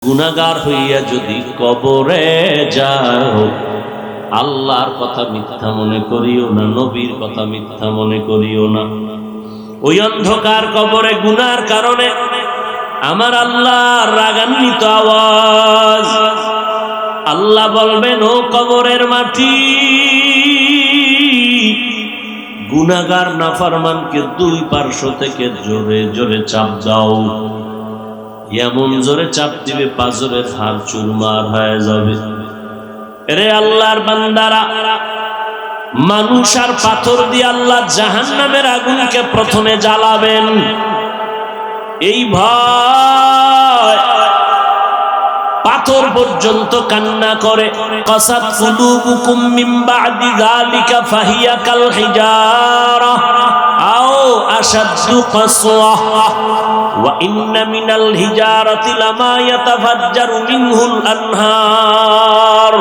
গুনাহগার হইয়া যদি কবরে যাও, আল্লাহর কথা মিথ্যা মনে করিও না, নবীর কথা মিথ্যা মনে করিও না। ওই অন্ধকার কবরে গুনার কারণে আমার আল্লাহর রাগান্বিত আওয়াজ, আল্লাহ বলবেন, ও কবরের মাটি, গুনাহগার নাফরমানকে দুই পার্শ্ব থেকে জোরে জোরে চাপ দাও। এমন জোরে চাপ দিবে পাঁজরের হাড় চুরমার হয়ে যাবে। রে আল্লাহর বান্দারা, মানুষ আর পাথর দিয়ে আল্লাহ জাহান্নামের আগুনকে প্রথমে জ্বালাবেন। এই ভয় পাথর পর্যন্ত কান্না করে। কাসাত কুলুবুকুম মিন বাদি যালিকা ফাহিয়া কাল হিজারা আও আশাদ্দু কাসওয়া ওয়া ইন্না মিনাল হিজারাতি লামা ইয়াতাফাজ্জারু মিনহুল আনহার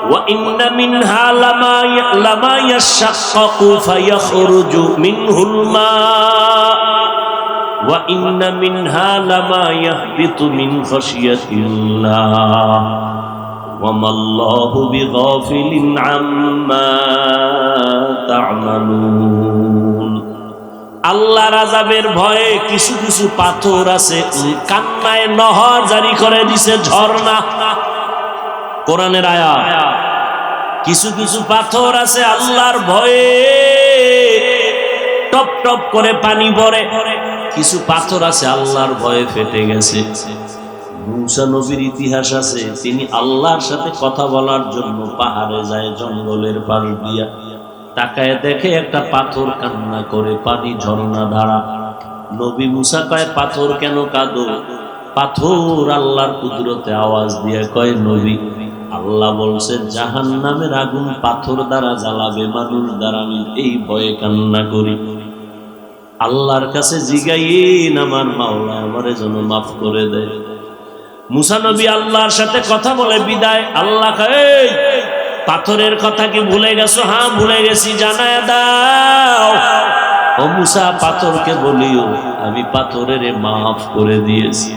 ওয়া ইন্না মিনহা লামা ইয়াশাক্কাকু ফায়াখরুজু মিনহুল মা ওয়া ইন্না মিনহা লামা ইয়াহবিতু মিন খাশিয়াতিল্লাহ ওয়া মাল্লাহু বিগাফিলিন আম্মা তা'মালুন। আল্লাহর আযাবের ভয়ে কিছু কিছু পাথর আছে কান্নায় নহর জারি করে দিছে, ঝর্ণা। কোরআনের আয়াত। কিছু কিছু পাথর আছে আল্লাহর ভয়ে টপ টপ করে পানি পড়ে। কিছু পাথর আছে আল্লাহর ভয়ে ফেটে গেছে। মূসা নবীর ইতিহাস আছে, তিনি আল্লাহর সাথে কথা বলার জন্য পাহাড়ে যায়, জঙ্গলের পাশ দিয়া তাকায় দেখে একটা পাথর কান্না করে, পানি ঝর্ণা ধারা। নবী মূসা কয়, পাথর কেন কাঁদো? পাথর আল্লাহর কুদরতে আওয়াজ দিয়ে কয়, নবী, আল্লাহ বলছে জাহান্নামের আগুন পাথর দ্বারা জ্বালাবে, মানুষ দ্বারা আমি এই ভয়ে কান্না করি। আল্লাহর কাছে জিগাইন আমার মাওলা আমারে যেন মাফ করে দেয়। মূসা নবী আল্লাহর সাথে কথা বলে বিদায়। আল্লাহ কয়, পাথরের কথা কি ভুলে গেছো? হ্যাঁ ভুলে গেছি, জানায় দাও। ও মূসা, পাথরকে বলিও আমি পাথরের মাফ করে দিয়েছি।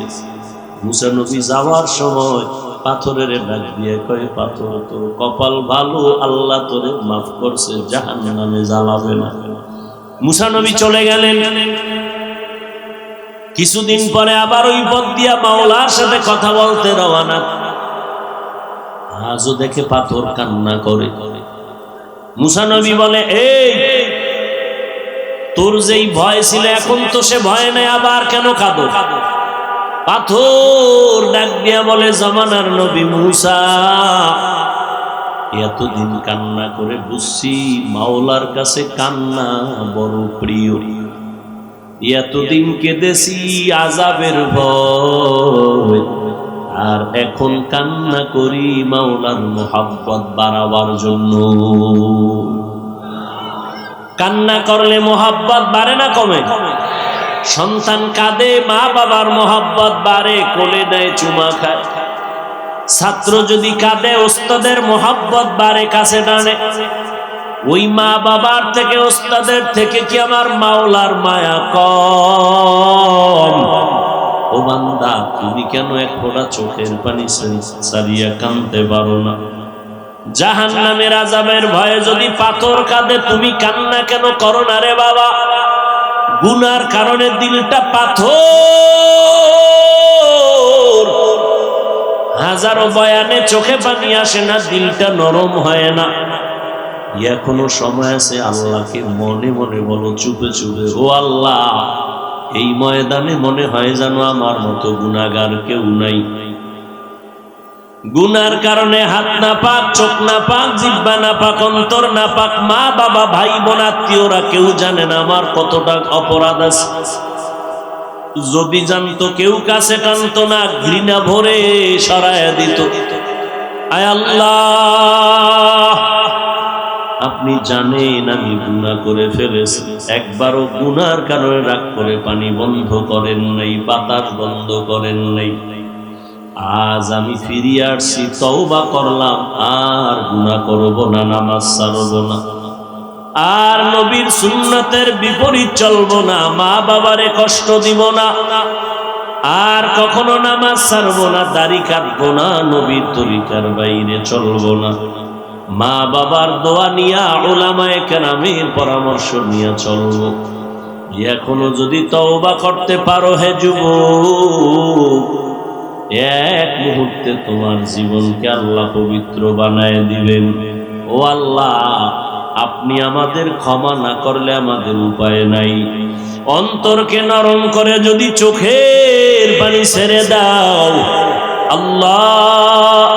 মূসা নবী যাওয়ার সময় পাথরের ডাক দিয়ে কয়, পাথর তোর কপাল ভালো, আল্লাহ তোরে মাফ করছে, জাহান্নামে জ্বালাবে না। মূসা নবী চলে গেলেন। কিছুদিন পরে আবার ওই পথ দিয়া মাওলার সাথে কথা বলতে রওনা। আজও দেখে পাথর কান্না করে। মূসা নবী বলে, এই তোর যেই ভয় ছিল এখন তো সে ভয় নাই, আবার কেন কাঁদো? পাথর ডাক দিয়া বলে, জামানার নবী মূসা, এতদিন কান্না করে বুঝছি মাওলার কাছে কান্না বড় প্রিয়। এতদিন কেঁদেছি আযাবের ভয়, আর এখন কান্না করি মাওলার মুহাব্বত বাড়াবার জন্য। কান্না করলে মুহাব্বত বাড়ে না কমে? সন্তান কাঁদে, মা বাবার মুহাব্বত বাড়ে, কোলে দেয়, চুমা খায়। ছাত্র যদি কাঁদে, ওস্তাদের মুহাব্বত বাড়ে, কাছে টানে। ওই মা বাবার থেকে, ওস্তাদের থেকে কি আমার মাওলার মায়া কম? ও বান্দা, তুমি কেন এক ফোঁটা চোখের পানি ছাড়িয়া কাঁদতে পারো না? জাহান্নামের আযাবের ভয়ে যদি পাথর কাঁদে, তুমি কান্না কেন করো না রে বাবা? গুনার কারণে দিলটা পাথর। হাজারো বয়ানে চোখে পানি আসে না, দিলটা নরম হয় না। এখনো সময় আছে, আল্লাহকে মনে মনে বলো, চুপে চুপে, ও আল্লাহ, এই ময়দানে মনে হয় যেন আমার মতো গুনাহগার কেউ নাই। গুনার কারণে হাত না পাক, চোখ না পাক, জিহ্বা না পাক, অন্তর না পাক, মা বাবা, ভাই বোন, আত্মীয়রা কেউ জানে না আমার কতটা অপরাধ আছে। যদি জানতো কেউ কাছে টানতো না, ঘৃণা ভরে সরায়া দিত। আয় আল্লাহ, আপনি জানেন আমি গুনাহ করে ফেলেছি। একবারও গুনার কারণে রাগ করে পানি বন্ধ করেন নাই, বাতাস বন্ধ করেন নাই। আজ আমি ফিরিয়ে আসছি, তওবা করলাম, আর গুনাহ করব না, নামাজ ছাড়ব না, আর নবীর সুন্নতের বিপরীত চলব না, মা বাবারে কষ্ট দিব না, আর কখনো নামাজ ছাড়বো না, দাড়ি কাটবো না, নবীর তরিকার বাইরে চলবো না, মা বাবার দোয়া নিয়া, উলামায়ে কেরামের পরামর্শ নিয়ে চলবো। এখনো যদি তওবা করতে পারো হে যুবক, এক মুহূর্তে তোমার জীবনকে আল্লাহ পবিত্র বানায় দিবেন। ও আল্লাহ, আপনি আমাদের ক্ষমা না করলে আমাদের উপায় নাই। অন্তরকে নরম করে যদি চোখের পানি ছেড়ে দাও, আল্লাহ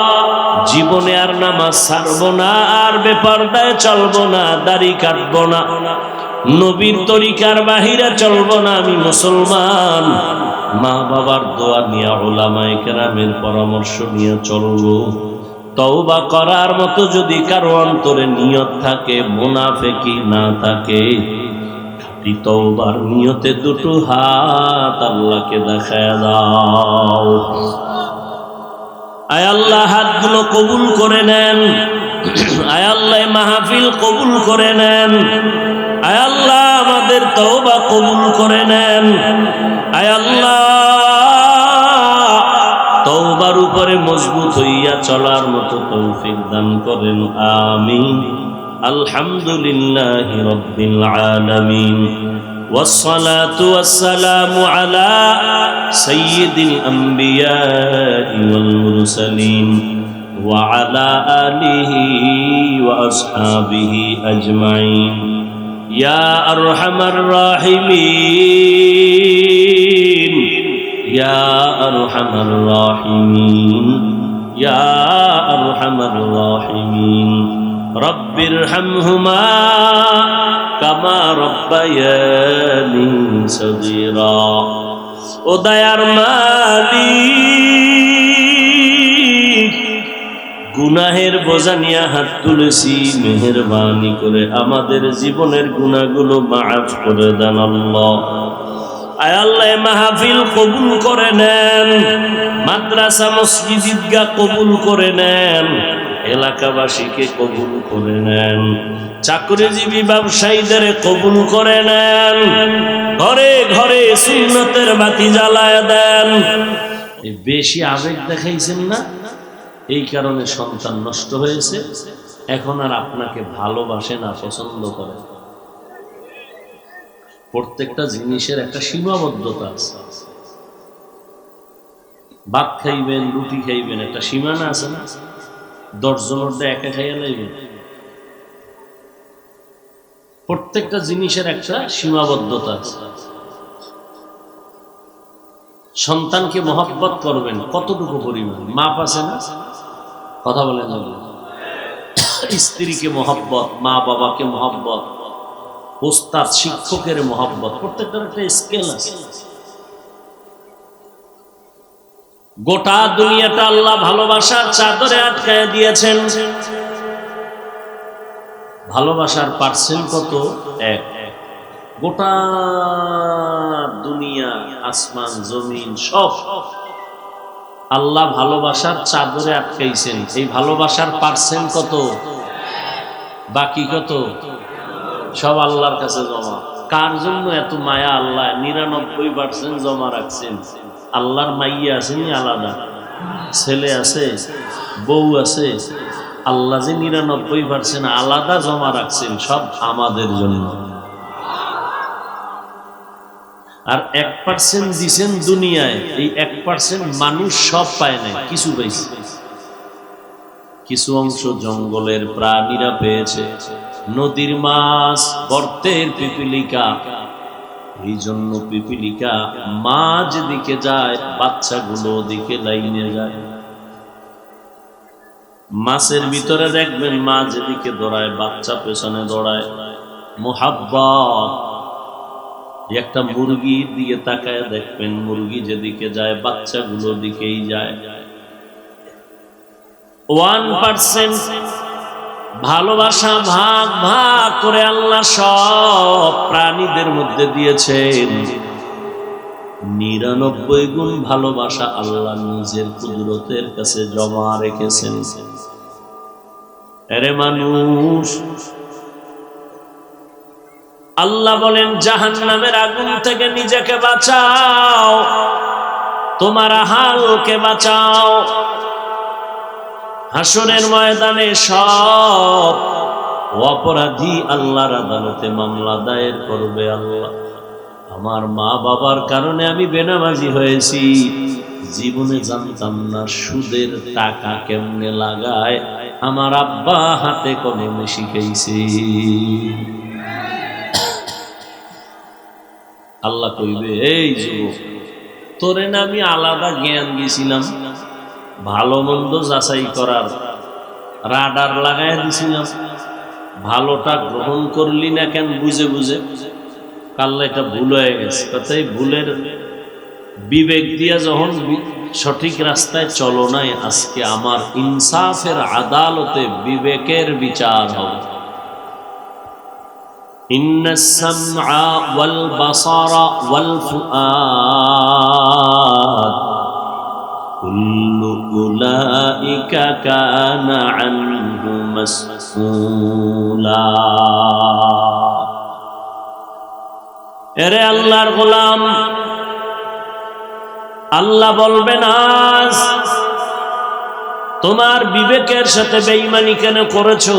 জীবনে আর নামাজ ছাড়বো না, আর বেপরদায় চলবো না, দাড়ি কাটবো না, নবীর তরিকার বাহিরে চলবো না, আমি মুসলমান, মা বাবার দোয়া নিয়ে, উলামায়ে কেরামের পরামর্শ নিয়ে চলবো। তওবা করার মতো যদি কারো অন্তরে নিয়ত থাকে, মুনাফিকি না থাকে, খাঁটি তওবার নিয়তে দুটো হাত আল্লাহকে দেখায় দাও। আয় আল্লাহ, হাতগুলো কবুল করে নেন। আয় আল্লাহ, মাহফিল কবুল করে নেন। আয় আল্লাহ, আমাদের তওবা কবুল করে নেন। আয় আল্লাহ, তওবার উপরে মজবুত হইয়া চলার মতো তৌফিক দান করেন। আমিন। আলহামদুলিল্লাহি রাব্বিল আলামিন। والصلاة والسلام على سيد الأنبياء والمرسلين وعلى آله وأصحابه أجمعين يا أرحم الراحمين يا أرحم الراحمين يا أرحم الراحمين رب ارحمهما كما ربياني صغيرا ও দয়ার মালিক, গুনাহের বোঝা নিয়ে হাত তুলেছি, মেহেরবানি করে আমাদের জীবনের গুনাহগুলো মাফ করে দেন আল্লাহ। আয় আল্লাহ, মাহফিল কবুল করে নেন, মাদ্রাসা মসজিদ ঈদগাহ কবুল করে নেন, এলাকাবাসীকে কবুল করে নেন, চাকরিজীবী ব্যবসায়ীদের কবুল করে নেন, ঘরে ঘরে সুন্নতের বাতি জ্বালায় দেন। বেশি আবেগ দেখাইছেন না, এই কারণে সন্তান নষ্ট হয়েছে, এখন আর আপনাকে ভালোবাসে না, পছন্দ করে। প্রত্যেকটা জিনিসের একটা সীমাবদ্ধতা আছে। ভাত খাইবেন, রুটি খাইবেন, একটা সীমানা আছে না? 10 জনের একা খাইয়া লাইবেন। প্রত্যেকটা জিনিসের একটা সীমাবদ্ধতা আছে। সন্তানকে মহব্বত করবেন কতটুকু পরিমাণ, মাপ আছে না? কথা বলেন না? স্ত্রীকে মহব্বত, মা বাবাকে মহব্বত, ওস্তাদ শিক্ষকের মহব্বত, প্রত্যেকটার একটা স্কেল আছে। গোটা দুনিয়াটা আল্লাহ ভালোবাসার চাদরে আটকায় দিয়েছেন। ভালোবাসার পার্সেন্ট কত? 1। গোটা দুনিয়া, আসমান জমিন সব আল্লাহ ভালোবাসার চাদরে আটকাইছেন। এই ভালোবাসার পার্সেন্ট কত? বাকি কত? সব আল্লাহর কাছে জমা। কার জন্য এত মায়া? আল্লাহ 99% জমা রাখছেন। আল্লাহর মাইয়া আছেন আলাদা, ছেলে আছে, বউ আছে, আল্লাহ যে 99% আলাদা জমা রাখছেন, সব আমাদের জন্য। আর 1% দিছেন দুনিয়ায়। এই 1% মানুষ সব পায় না, কিছু পাইছে। কিছু অংশ জঙ্গলের প্রাণীরা পেয়েছে, নদীর মাছ, গর্তের পিপিলিকা। এই জন্য পিপিলিকা মা যেদিকে যায়, বাচ্চাগুলো ওদিকে লাইনে যায়। মাছের ভিতরে দেখবেন, মা যেদিকে দৌড়ায়, বাচ্চা পেছনে দৌড়ায়। মোহাব্বত। একটা মুরগির দিকে তাকায় দেখবেন, মুরগি যেদিকে যায়, বাচ্চাগুলোর দিকেই যায়। 1% ভালোবাসা ভাগ ভাগ করে আল্লাহ সব প্রাণীদের মধ্যে দিয়েছেন। 99 গুণ ভালোবাসা আল্লাহ নিজের কুদরতের কাছে জমা রেখেছেন। আরে মানুষ, আল্লাহ বলেন জাহান্নামের আগুন থেকে নিজেকে বাঁচাও। তোমার হালকে বাঁচাও। হাসরের ময়দানে সব অপরাধী আল্লাহর আদালতে মামলা দায়ের করবে। আল্লাহ, আমার মা বাবার কারণে আমি বেনামাজি হয়েছি, জীবনে জানতাম না সুদের টাকা কেমনে লাগায়, আমার আব্বা হাতে কলমে শিখাইছে। আল্লাহ কইবে, এই যুবক, তোরে না আমি আলাদা জ্ঞান দিয়েছিলাম, ভালো মন্দ যাচাই করার রাডার লাগাই দিছিলাম, ভালোটা গ্রহণ করলি না কেন বুঝে বুঝে? কাল্লা এটা ভুল হয়ে গেছে। কথাই ভুলের বিবেক দিয়া যখন সঠিক রাস্তায় চলো নাই, আজকে আমার ইনসাফের আদালতে বিবেকের বিচার হবে। ইন্নাস সামআ ওয়াল বাসারা ওয়াল ফুআদ কুল্লু উলাইকা কানা আনহু মাসউলা। এরে আল্লাহর গোলাম, আল্লাহ বলবেন, আজ তোমার বিবেকের সাথে বেঈমানি কেন করেছো?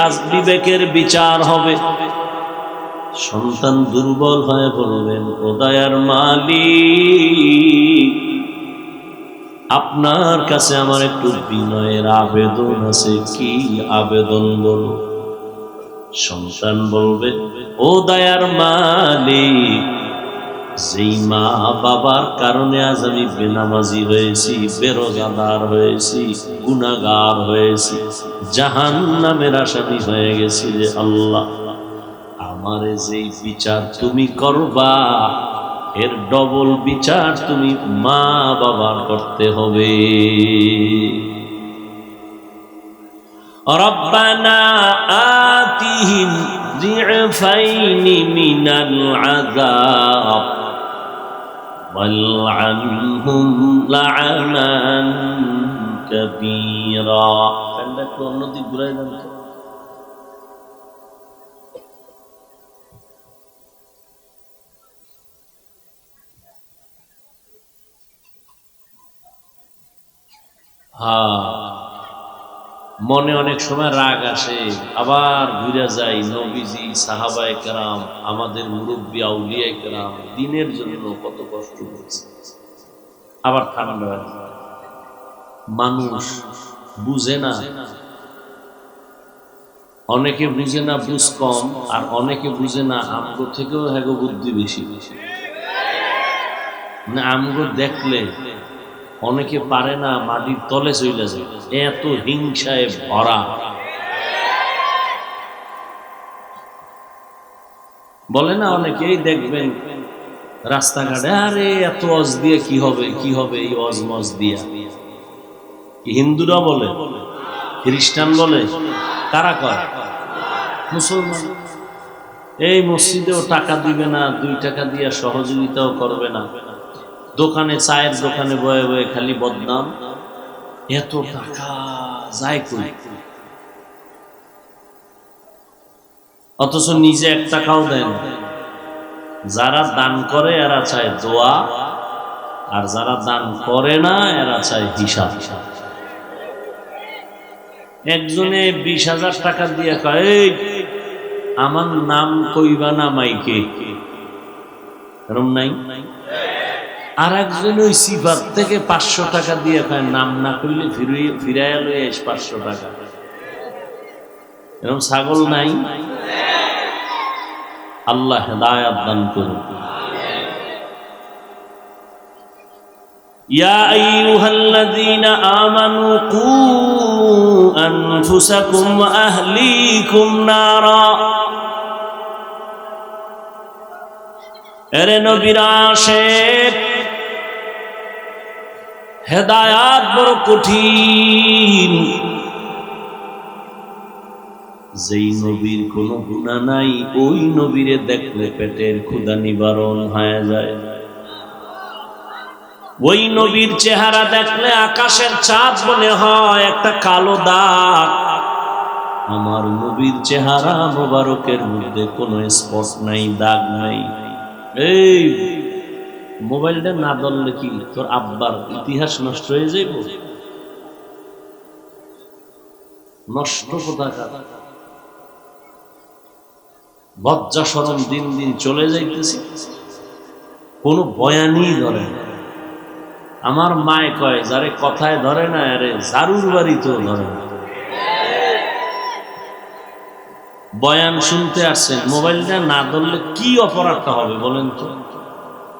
আজ বিবেকের বিচার হবে। সন্তান দুর্বল হয়ে বলবেন, ও দয়ার মালিক, আপনার কাছে আমার একটু বিনয়ের আবেদন আছে। কি আবেদন বলো? সন্তান বলবে, ও দয়ার মালিক, যেই মা বাবার কারণে আজ আমি বেনামাজি হয়েছি, বেরোজাদার হয়েছি, গুনাহগার হয়েছি, জাহান্নামের আসামি হয়ে গেছি, যে আল্লাহ, আমারে যেই বিচার তুমি করবা, এর ডবল বিচার তুমি মা বাবার করতে হবে। রব্বানা আতিহিম যিফাইনি মিনাল আযাব ওয়ালআনহুম লা'নান কাবীরা। ফেলটা একটু অন্যদিক ঘুরাই দেন তো। মনে অনেক সময় রাগ আসে, আবার ঘুরে যাই। নবীজি, সাহাবায়ে কেরাম, আমাদের মুরব্বী আউলিয়ায়ে কেরাম দ্বীনের জন্য কত কষ্ট করেছে, আবার ঠান্ডা হয়। মানুষ বুঝে না, অনেকে বুঝে না, বুঝ কম, আর অনেকে বুঝে না আমগো থেকেও হ্যাগো বুদ্ধি বেশি। না, আমগো দেখলে অনেকে পারে না, মাটির তলে চলে যায়, এত হিংসায় ভরা। বলে না অনেকেই, দেখবেন রাস্তাঘাটে, আরে এত অজ দিয়ে কি হবে, কি হবে এই অজ মজ দিয়া। হিন্দুরা বলে, খ্রিস্টান বলে, কারা কয়? মুসলমান। এই মসজিদেও টাকা দিবে না, 2 টাকা দিয়া সহযোগিতাও করবে না, দোকানে, চায়ের দোকানে বয়ে বয়ে খালি বদনাম। এত টাকা যায় কই? অথচ নিজে 1 টাকাও দেন। যারা দান করে এরা চায় দোয়া, আর যারা দান করে না এরা চায় হিসাব। একজনে 20,000 টাকা দিয়ে কয়, এই আমার নাম কইবা না মাইকে, এরম নাই? আর একজন ওই সিফাত থেকে 500 টাকা দিয়ে কয়, নাম না কইলে ফিরাইয়া লই আইস 500 টাকা। এরকম ছাগল নাই? আল্লাহ হেদায়েত দান করুন। ইয়া আইয়ুহাল্লাযীনা আমানু কু আনফুসাকুম ওয়া আহলিকুম নারা। এরে নবীর আশিক, হেদায়াত বড় কঠিন। যেই নবীর কোনো গুনাহ নাই, ওই নবীরে দেখলে পেটের ক্ষুধা নিবারণ হয়ে যায়। ওই নবীর চেহারা দেখলে আকাশের চাঁদ মনে হয় একটা কালো দাগ। আমার নবীর চেহারা মোবারকের মধ্যে কোনো স্পট নাই, দাগ নাই। এই মোবাইলটা না ধরলে কি তোর আব্বার ইতিহাস নষ্ট হয়ে যাইব? নষ্ট কোথাকার, লজ্জা শরম দিন দিন চলে যাইতেছে, কোনো বয়ানই ধরে না। আমার মায় কয় যারে কথায় ধরে না আরে জারুর বাড়িতেও ধরে না। বয়ান শুনতে আসছেন, মোবাইলটা না ধরলে কি অপরাধটা হবে বলেন তো?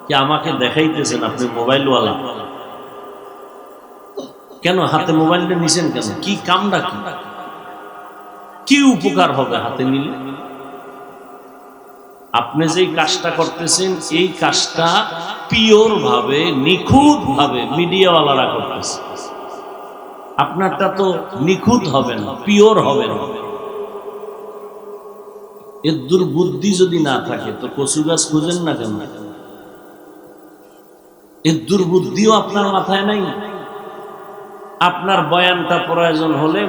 কি আমাকে দেখাইতেছেন আপনি মোবাইলওয়ালা? কেন হাতে মোবাইলটা নিছেন কেন? কি কামটা কি? কি উপকার হবে হাতে নিলে? আপনি যেই কাজটা করতেছেন এই কাজটা পিওর ভাবে, নিখুঁত ভাবে মিডিয়াওয়ালারা করতেছে। আপনারটা তো নিখুঁত হবে না, পিওর হবে না। এর দুর্বুদ্ধি যদি না থাকে তো কচু গাছ খুঁজেন না কেন? এর দুর্বুদ্ধিও আপনার মাথায় নাই। আপনার বয়ানটা প্রয়োজন হলে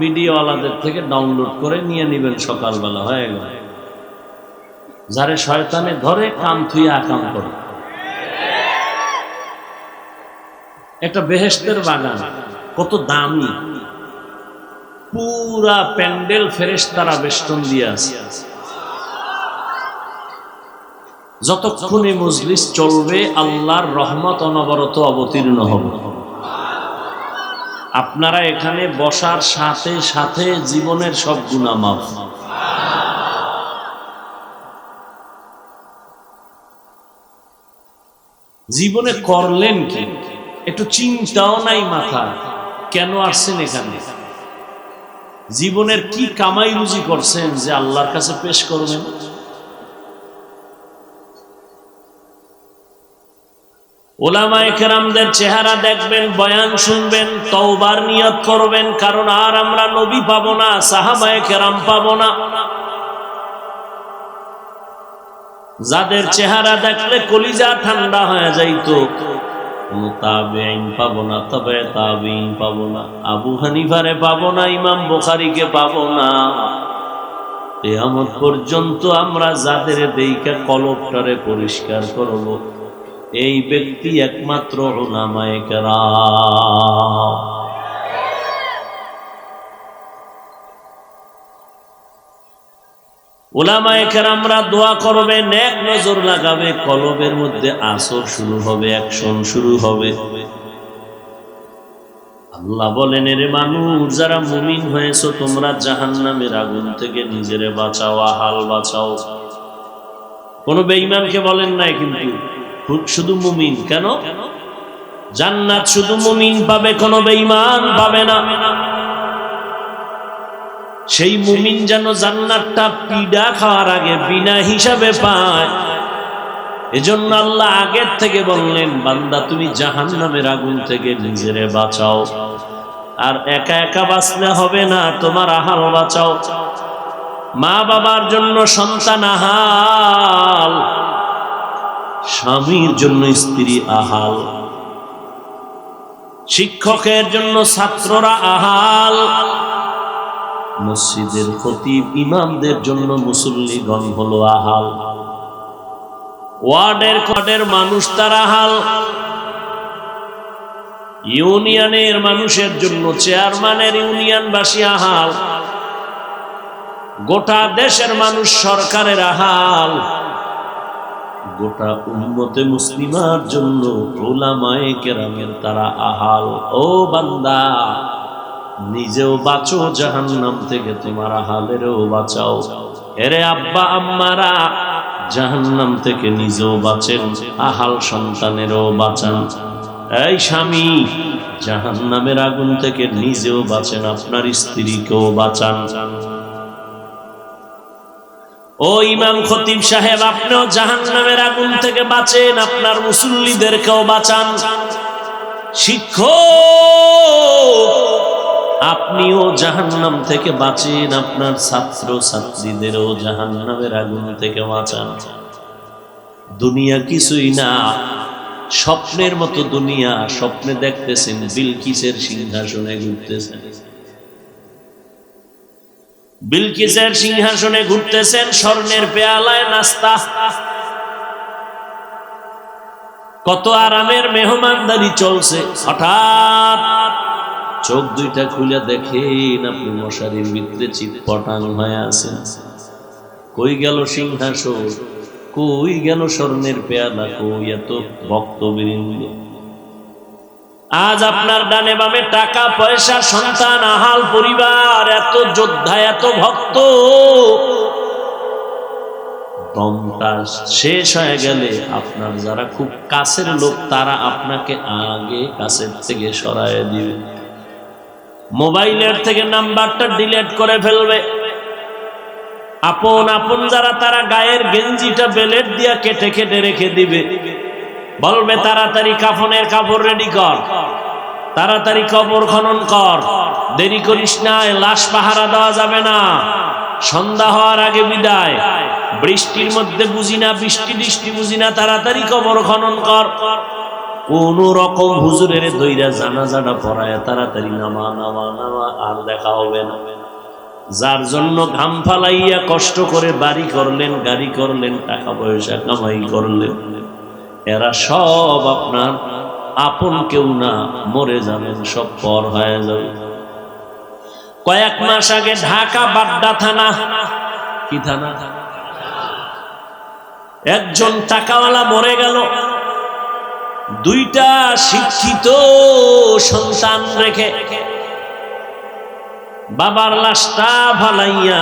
মিডিয়াওয়ালাদের থেকে ডাউনলোড করে নিয়ে নেবেন, সকালবেলা হয়ে গেল। যারে শয়তানে ধরে কাম থুই আকাম করে। একটা বেহেশতের বাগান কত দামি, পুরা প্যান্ডেল ফেরেশতারা বেষ্টন দিয়ে আছে। যতক্ষণ এই মজলিস চলবে আল্লাহর রহমত অনবরত অবতীর্ণ হবে। আপনারা এখানে বসার সাথে সাথে জীবনের সব গুনাহ মাফ। জীবনে করলেন কি একটু চিন্তাও নাই মাথা, কেন আসছেন এখানে? জীবনের কি কামাই রুজি করছেন যে আল্লাহর কাছে পেশ করবেন? উলামায়ে কেরামদের চেহারা দেখবেন, বয়ান শুনবেন, তওবার নিয়ত করবেন, কারণ আর আমরা নবী পাবো না, সাহাবায়ে কেরাম পাবো না। যাদের চেহারা দেখলে কলিজা ঠান্ডা হয়ে যাইতো, কোন তাবেঈন পাবো না, তবে তাবেঈন পাবো না, আবু হানিফারে পাবো না, ইমাম বুখারীকে পাবো না। কিয়ামত পর্যন্ত আমরা যাদের দেইকা কলবটারে পরিষ্কার করব এই ব্যক্তি একমাত্র উলামায়ে কেরাম। উলামায়ে কেরামরা দোয়া করবে, নেক নজর লাগাবে, কলবের মধ্যে আসর শুরু হবে, অ্যাকশন শুরু হবে। আল্লাহ বলেন, এর মানুষ যারা মুমিন হয়েছো তোমরা জাহান্নামের আগুন থেকে নিজেরে বাঁচাও, আহাল বাঁচাও। কোন বেঈমানকে বলেন নাই কিন্তু, শুধু মুমিন। কেন? জান্নাত শুধু মুমিন পাবে, কোনো বেঈমান পাবে না। সেই মুমিন যেন জান্নাতটা পিডা খাওয়ার আগে বিনা হিসাবে পায়। এজন্য আল্লাহ আগের থেকে বললেন, বান্দা তুমি জাহান্নামের আগুন থেকে নিজেরে বাঁচাও। আর একা একা বাঁচলে হবে না, তোমার আহাল বাঁচাও। মা বাবার জন্য সন্তান আহাল, স্বামীর জন্য স্ত্রী আহাল, শিক্ষকের জন্য ছাত্ররা আহাল, মসজিদের খতিব ইমামদের জন্য মুসল্লিগণ হলো আহাল, ওয়ার্ডের মানুষ তারা আহাল, ইউনিয়নের মানুষের জন্য চেয়ারম্যানের ইউনিয়নবাসী আহাল, গোটা দেশের মানুষ সরকারের আহাল, গোটা উম্মতে মুসলিমার জন্য উলামায়ে কেরামের তারা আহাল। ও বান্দা, নিজেও বাঁচো জাহান্নাম থেকে, তোমার আহালেরও বাঁচাও। এরে আব্বা আম্মারা, জাহান্নাম থেকে নিজেও বাঁচেন, আহাল সন্তানেরও বাঁচান। এই স্বামী, জাহান্নামের আগুন থেকে নিজেও বাঁচেন, আপনার স্ত্রীকেও বাঁচান। ও ইমাম খতিব সাহেব, আপনিও জাহান্নামের আগুন থেকে বাঁচেন, আপনার মুসল্লিদেরকেও বাঁচান। শিক্ষক, আপনিও জাহান্নাম থেকে বাঁচেন, আপনার ছাত্র ছাত্রীদেরও জাহান্নামের আগুন থেকে বাঁচান। দুনিয়া কিছুই না, স্বপ্নের মতো দুনিয়া। স্বপ্নে দেখতেছেন বিলকিসের সিংহাসনে ঘুরতেছেন, বিলকিসের সিংহাসনে ঘুরতেছেন, স্বর্ণের পেয়ালায় নাস্তা। কত আরামের মেহমানদারি চলছে, হঠাৎ চোখ দুইটা খুলে দেখেন আপনি মশারির ভিতরে চিৎপটাং হয়ে আছেন। কই গেল সিংহাসন, কই গেল স্বর্ণের পেয়ালা, কই এত ভক্তবৃন্দ? আজ আপনার ডানে বামে টাকা পয়সা, সন্তান, আহাল পরিবার, এত যোদ্ধা, এত ভক্ত, দমটা শেষ হয়ে গেলে আপনার যারা খুব কাছের লোক তারা আপনাকে আগে কাছের থেকে সরায় দিবে, মোবাইলের থেকে নাম্বারটা ডিলিট করে ফেলবে। আপন আপন যারা তারা গায়ের গেঞ্জিটা বেলেট দিয়া কেটে কেটে রেখে দিবে, বলবে তাড়াতাড়ি কাফনের কাপড় রেডি কর, তাড়াতাড়ি কবর খনন কর, দেরি করিস না, লাশ পাহারা দেওয়া যাবে না, সন্ধ্যা হওয়ার আগে বিদায়, বৃষ্টির মধ্যে বুঝি না, বৃষ্টি বৃষ্টি বুঝি না, তাড়াতাড়ি কবর খনন কর। কোন রকম হুজুরের দইরা জানাজাটা পড়ায় তাড়াতাড়ি নামা নামা নামা, আর দেখা হবে না। যার জন্য ঘাম ফালাইয়া কষ্ট করে বাড়ি করলেন, গাড়ি করলেন, টাকা পয়সা কামাই করলেন, এরা সব আপনার আপন কেউ না, মরে যাবেন, সব পর হয়ে যাবে। কয়েক মাস আগে ঢাকা বাড্ডা থানা, কি থানা, একজন টাকাওয়ালা মরে গেল, দুইটা শিক্ষিত সন্তান রেখে। বাবার লাশটা ফালাইয়া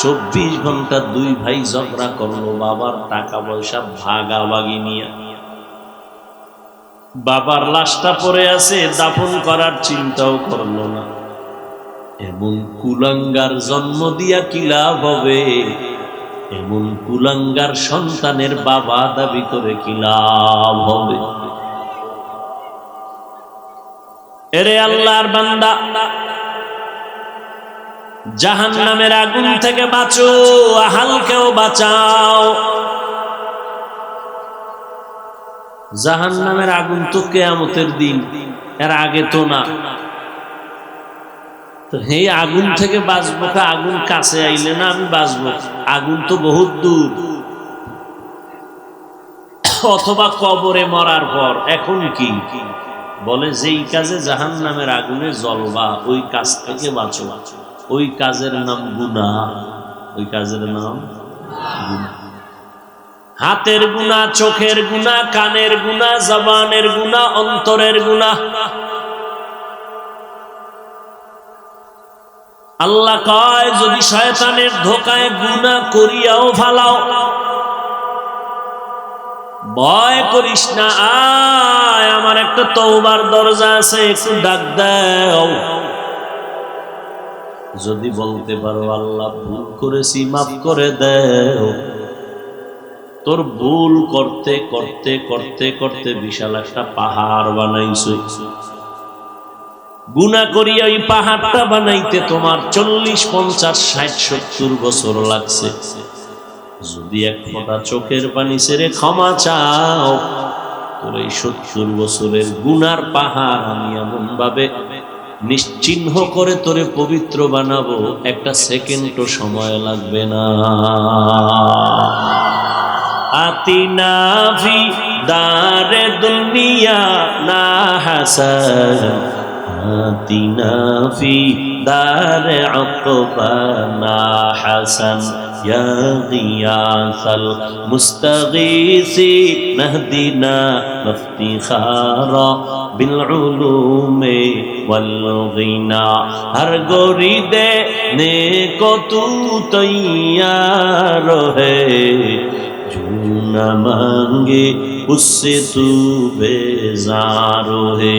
24 ঘন্টা দুই ভাই ঝগড়া করলো বাবার টাকা পয়সা ভাগাভাগি নিয়ে। বাবার লাশটা পড়ে আছে, দাফন করার চিন্তাও করলো না। এমন কুলাঙ্গার জন্ম দিয়া কি লাভ হবে, এমন কুলাঙ্গার সন্তানের বাবা দাবি করে কি লাভ হবে? এরে আল্লাহর বান্দা, জাহান্নামের আগুন থেকে বাঁচো, আহালকেও বাঁচাও। জাহান্নামের আগুন তো কিয়ামতের দিন, এর আগে তো না। তো এই আগুন থেকে বাঁচবো, আগুন কাছে আইলে না আমি বাঁচবো? আগুন তো বহুত দূর, অথবা কবরে মরার পর। এখন কি বলে, যেই কাজে জাহান্নামের আগুনে জ্বলবা ওই কাজ থেকে বাঁচো, ওই কাজের নাম গুনাহ, ওই কাজের নাম গুনাহ। হাতের গুনাহ, চোখের গুনাহ, কানের গুনাহ, জবানের গুনাহ, অন্তরের গুনাহ। আল্লাহ কয়, যদি শয়তানের ধোকায় গুনাহ করিয়াও ফালাও, ভয় করিস না, আয় আমার একটা তওবার দরজা আছে, একটু ডাক দাও। যদি বলতে পারো আল্লাহ ভুল করেছি, মাফ করে দাও, তোর ভুল করতে করতে করতে করতে বিশাল একটা পাহাড় বানাইছো। গুনাহ করিয়া ওই পাহাড়টা বানাইতে তোমার 40, 50, 60, 70 বছর লাগছে। যদি এক ফোঁটা চোখের পানি ছেড়ে ক্ষমা চাও, তোর এই 70 বছরের গুনার পাহাড় আমি এমন ভাবে নিশ্চিহ্ন করে তোরে পবিত্র বানাবো, একটা সেকেন্ডও সময় লাগবে না। আতিনা ফি দারে দুনিয়া না হাসান, আতিনা ফি দারে উকবা না হাসান, ইয়া গিয়াসাল মুস্তাগীসি নাহদিনা ইফতিখারা বিল উলুমি ওয়াল গিনা। হর গোরি দে নে কো তু তৈয়ার হে, না মাঙ্গে উসসে তু বেজার হে।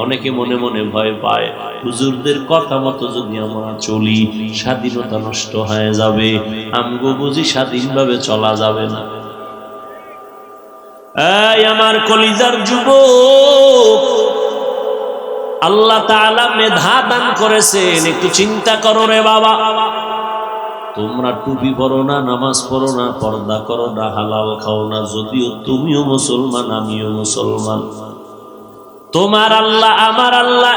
অনেকে মনে মনে ভয় পায়, হুজুরদের কথা মতো যদি আমরা চলি স্বাধীনতা নষ্ট হয়ে যাবে, আমগো বুঝি স্বাধীনভাবে চলা যাবে না। এই আমার কলিজার যুবক, আল্লাহ তাআলা মেধা দান করেছেন, একটু চিন্তা করো রে বাবা। তোমরা টুপি পরো না, নামাজ পড়ো না, পর্দা করো না, হালাল খাও না, যদিও তুমিও মুসলমান আমিও মুসলমান। তোমার আল্লাহ আমার আল্লাহ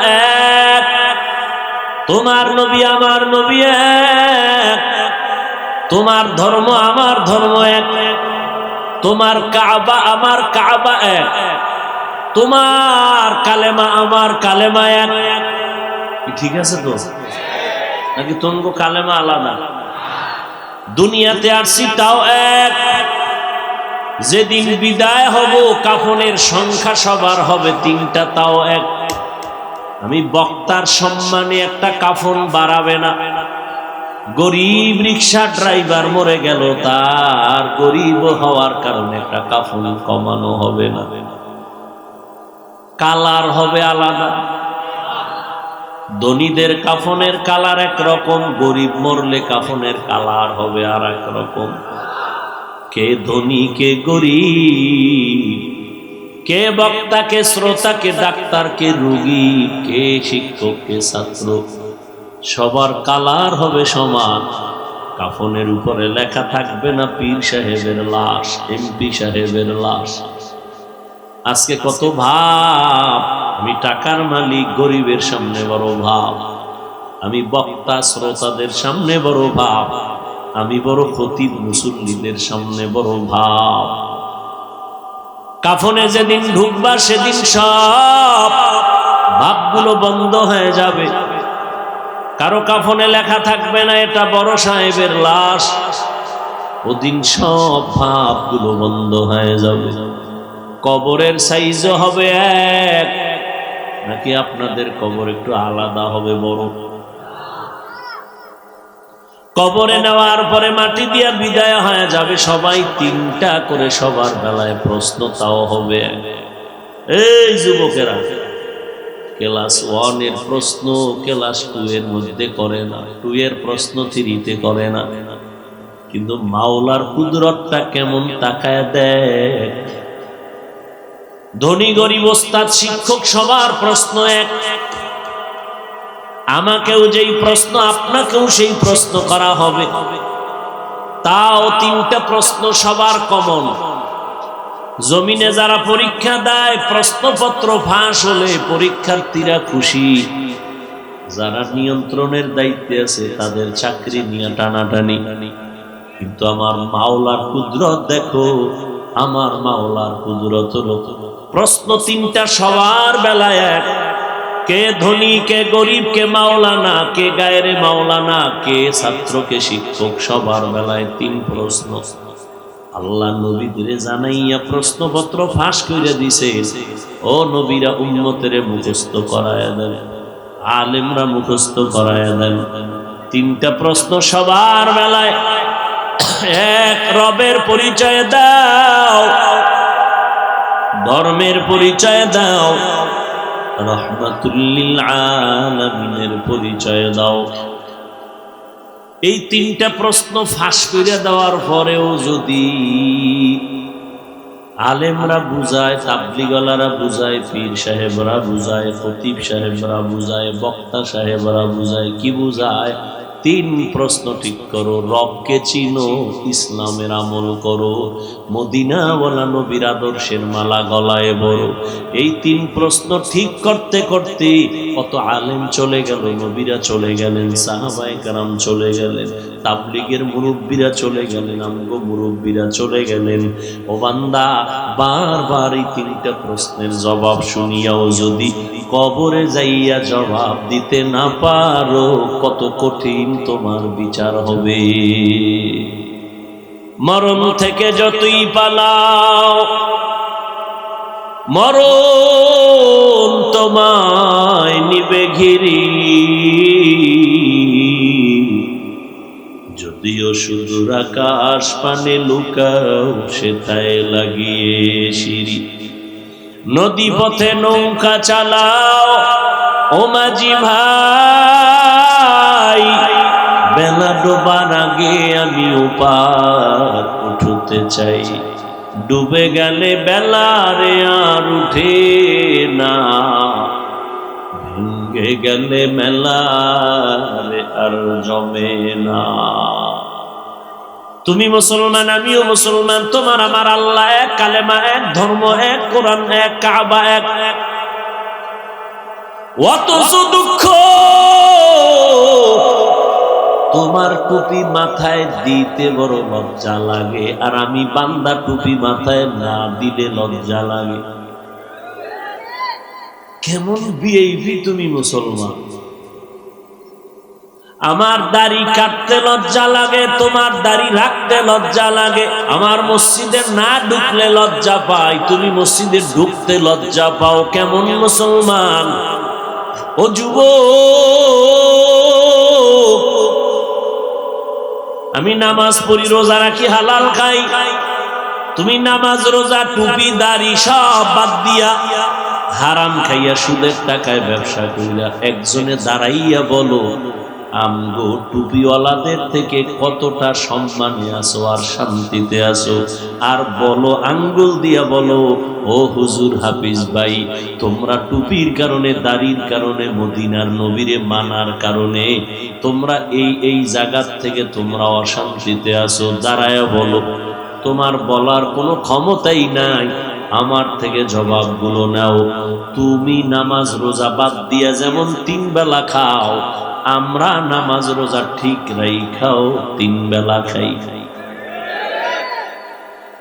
এক, তোমার নবী আমার নবী এক, তোমার ধর্ম আমার ধর্ম এক। তোমার কাবা আমার কাবা এক, তোমার কালেমা আমার কালেমা এক। ঠিক আছে তো নাকি তোমার কালেমা আলাদা? দুনিয়াতে আসছি তাও এক, যেদিন বিদায় হব কাফনের সংখ্যা সবার হবে 3টা, তাও এক। আমি বক্তার সম্মানে একটা কাফন বাড়াবে না। গরিব রিক্সা ড্রাইভার মরে গেল, তার গরিব হওয়ার কারণে একটা কাফন কমানো হবে না। কালার হবে আলাদা। ধনীদের কাফনের কালার একরকম, গরিব মরলে কাফনের কালার হবে আর এক রকম। কে ধনী কে গরিব, কে বক্তা কে শ্রোতা, কে ডাক্তার কে রোগী, কে শিক্ষক কে ছাত্র, সবার কালার হবে সমান। কাফনের উপরে লেখা থাকবে না পীর সাহেবের লাশ, এমপি সাহেবের লাশ। আজকে কত ভাব, আমি টাকার মালিক, গরিবের সামনে বড় ভাব। আমি বক্তা শ্রোতাদের সামনে বড় ভাব, আমি বড় খতিব মুসল্লিদের সামনে বড় ভাব। কাফনে যেদিন ঢুকবা সেদিন সব ভাবগুলো বন্ধ হয়ে যাবে। কারো কাফনে লেখা থাকবে না এটা বড় সাহেবের লাশ। ওদিন সব ভাবগুলো বন্ধ হয়ে যাবে। কবরের সাইজও হবে এক, নাকি আপনাদের কবর একটু আলাদা হবে বড়? কবরে নেওয়ার পরে মাটি দিয়া বিদায় হয়ে যাবে সবাই, 3টা করে সবার বেলায় প্রশ্ন, তাও হবে। এই যুবকেরা, ক্লাস 1 এর প্রশ্ন ক্লাস 2 এর মধ্যে করে না, 2 এর প্রশ্ন 3-তে করে না, কিন্তু মাওলার কুদরতটা কেমন তাকায় দেখ। ধনী গরিব ওস্তাদ শিক্ষক সবার প্রশ্ন এক। আমাকেও যেই প্রশ্ন আপনাকেও সেই প্রশ্ন করা হবে, তাও 3টা প্রশ্ন সবার কমন। জমিনে যারা পরীক্ষা দেয় প্রশ্নপত্র ফাঁস হলে পরীক্ষার্থীরা খুশি, যারা নিয়ন্ত্রণের দায়িত্বে আছে তাদের চাকরি নিয়ে টানাটানি। কিন্তু আমার মাওলার কুদরত দেখো, আমার মাওলার কুদরত হলো প্রশ্ন 3টা সবার বেলায় এক। কে ধনী কে গরিব, কে মাওলানা কে গায়রে মাওলানা, কে ছাত্র কে শিক্ষক, সবার বেলায় 3 প্রশ্ন। আল্লাহ নবীদের জানাইয়া প্রশ্নপত্র ফাঁস করে দিছে। ও নবীরা উম্মতের মুখস্থ করায়া দেন, আলেমরা মুখস্থ করায়া দেন। 3টা প্রশ্ন সবার বেলায় এক। রবের পরিচয় দাও, ধর্মের পরিচয় দাও, রহমাতুল লিল আলামিনের পরিচয় দাও। এই 3টা প্রশ্ন ফাঁস করে দেওয়ার পরেও যদি আলেমরা বুঝায়, তাবলীগওয়ালারা বুঝায়, পীর সাহেবরা বুঝায়, খতিব সাহেবরা বুঝায়, বক্তা সাহেবরা বুঝায়, কি বুঝায়? 3 প্রশ্ন ঠিক করো, রবকে চিনো, ইসলামের আমল করো, মদিনাওয়ালা নবীর আদর্শের মালা গলায় বড়। এই 3 প্রশ্ন ঠিক করতে করতে কত আলেম চলে গেল, নবীরা চলে গেলেন, সাহাবায়ে কেরাম চলে গেলেন, তাবলীগের মুরব্বীরা চলে গেলেন, আমগো মুরব্বীরা চলে গেলেন। ও বান্দা, বারবার এই 3টা প্রশ্নের জবাব শুনিয়াও যদি কবরে যাইয়া জবাব দিতে না পারো, কত কঠিন তোমার বিচার হবে। মরণ থেকে যতই পালাও, মরণ তোমায় নিবে ঘিরি। যদিও সুদূর আকাশ পানে লুকাও, সেটায় লাগিয়ে সিঁড়ি। নদী পথে নৌকা চালাও ও মাঝি ভাই, বেলা ডোবার আগে আমি ওপার উঠতে চাই। ডুবে গেলে বেলারে আর উঠে না, ভেঙে গেলে মেলারে আর জমে না। তুমি মুসলমান, আমিও মুসলমান, তোমার আমার আল্লাহ এক, কালেমা এক, ধর্ম এক, কোরআন এক, কাবা এক। অথচ দুঃখ তোমার টুপি মাথায় দিতে বড় লজ্জা লাগে, আর আমি বান্দা টুপি মাথায় না দিলে লজ্জা লাগে। কেমন ভিআইপি তুমি মুসলমান? আমার দাড়ি কাটতে লজ্জা লাগে, তোমার দাড়ি রাখতে লজ্জা লাগে। আমার মসজিদে না ঢুকলে লজ্জা পাই, তুমি মসজিদে ঢুকতে লজ্জা পাও। কেমন মুসলমান? ও যুবক, আমি নামাজ পড়ি, রোজা রাখি, হালাল খাই, তুমি নামাজ রোজা টুপি দাড়ি সব বাদ দিয়া হারাম খাইয়া সুদের টাকায় ব্যবসা কইরা একজনে দাঁড়াইয়া বলো আমগো টুপিওয়ালাদের থেকে কতটা সম্মানে আছো আর শান্তিতে আছো। আর বলো, আঙ্গুল দিয়া বলো, ও হুজুর হাফিজ ভাই, তোমরা টুপির কারণে, দাড়ির কারণে, মদিনার নবীরে মানার কারণে তোমরা এই জায়গা থেকে তোমরা অশান্তিতে আছো। দাঁড়ায়া বলো। তোমার বলার কোনো ক্ষমতাই নাই, আমার থেকে জবাবগুলো নাও। তুমি নামাজ রোজা বাদ দিয়া যেমন 3 বেলা খাও, আমরা নামাজ রোজা ঠিক রাইখাও 3 বেলা খাই।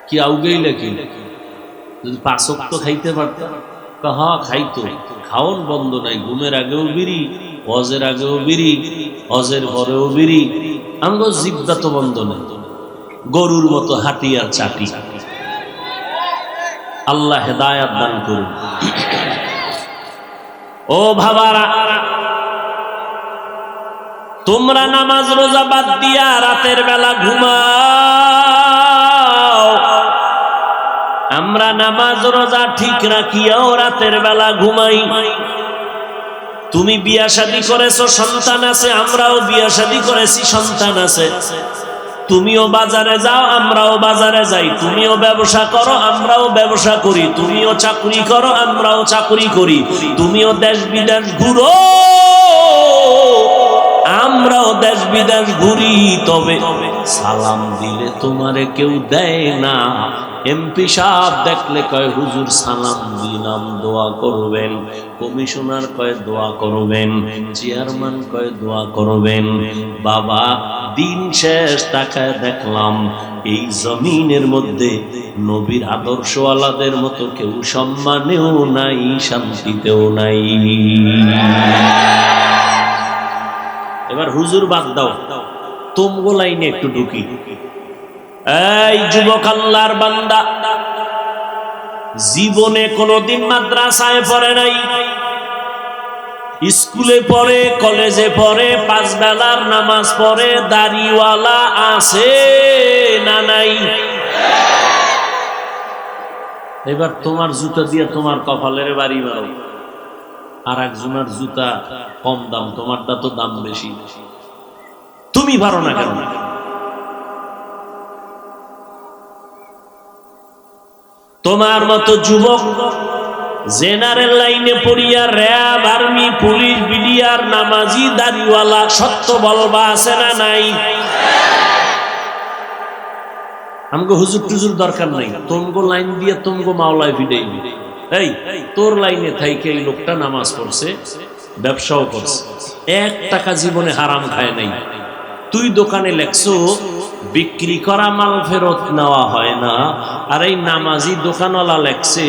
কি আউগেইলা কি? যদি 5 ওয়াক্ত খাইতে পারতাম, হ্যাঁ খাইতো। খাওন বন্ধ নাই, ঘুমের আগেও বিড়ি, হজের আগেও বিড়ি, হজের পরেও বিড়ি। আমগো জিব্বা তো বন্ধ নাই, গরুর মতো হাঁটি আর চাটি। আল্লাহ হেদায়াত দান করুন। ও ভাবারা, তোমরা নামাজ রোজা বাদ দিয়া রাতের বেলা ঘুমাও, আমরা নামাজ রোজা ঠিক রাখিয়াও রাতের বেলা ঘুমাই। তুমি বিয়া শাদী করেছো, সন্তান আছে, আমরাও বিয়া শাদী করেছি, সন্তান আছে। তুমিও বাজারে যাও, আমরাও বাজারে যাই। তুমিও ব্যবসা করো, আমরাও ব্যবসা করি। তুমিও চাকরি করো, আমরাও চাকরি করি। তুমিও দেশ বিদেশ ঘুরো, আমরাও দেশ বিদেশ ঘুরি। তবে সালাম দিলে তোমারে কেউ দেয় না। এমপি সাহেব দেখলে কয় হুজুর সালাম দিলাম, দোয়া করবেন। কমিশনার কয় দোয়া করবেন। চেয়ারম্যান কয় দোয়া করবেন। বাবা, দিন শেষ তাকায় দেখলাম এই জমিনের মধ্যে নবীর আদর্শওয়ালাদের মতো কেউ সম্মানেও নাই, শান্তিতেও নাই। এবার হুজুর বাদ দাও, তোমগো লাইনে একটু ঢুকি। এই যুবক আল্লাহর বান্দা, জীবনে কোনোদিন মাদ্রাসায় পড়ে নাই, স্কুলে পড়ে, কলেজে পড়ে, 5 বেলার নামাজ পড়ে, দাড়িওয়ালা আছে না নাই? এবার তোমার জুতা দিয়ে তোমার কপালের বাড়ি মারো। আর একজনের জুতা কম দাম, তোমারটা তো দাম বেশি, তুমি পারো না কেন? তোমার মতো যুবক জেনারেল লাইনে পড়িয়া র্যাব, আর্মি, পুলিশ, বিডিআর, নামাজি, দাড়িওয়ালা, সত্য বলবা আছে না নাই? আমগো হুজুর টুজুর দরকার নাই, তোমগো লাইন দিয়ে তোমগো মাওলায় ফিডাইবি। এই তোর লাইনে থাইকে এই লোকটা নামাজ পড়ছে, ব্যবসাও করছে, 1 টাকা জীবনে হারাম খায় নাই। তুই দোকানে লেখছো বিক্রি করা মাল ফেরত নেওয়া হয় না, আর এই নামাজি দোকানওয়ালা লেখছে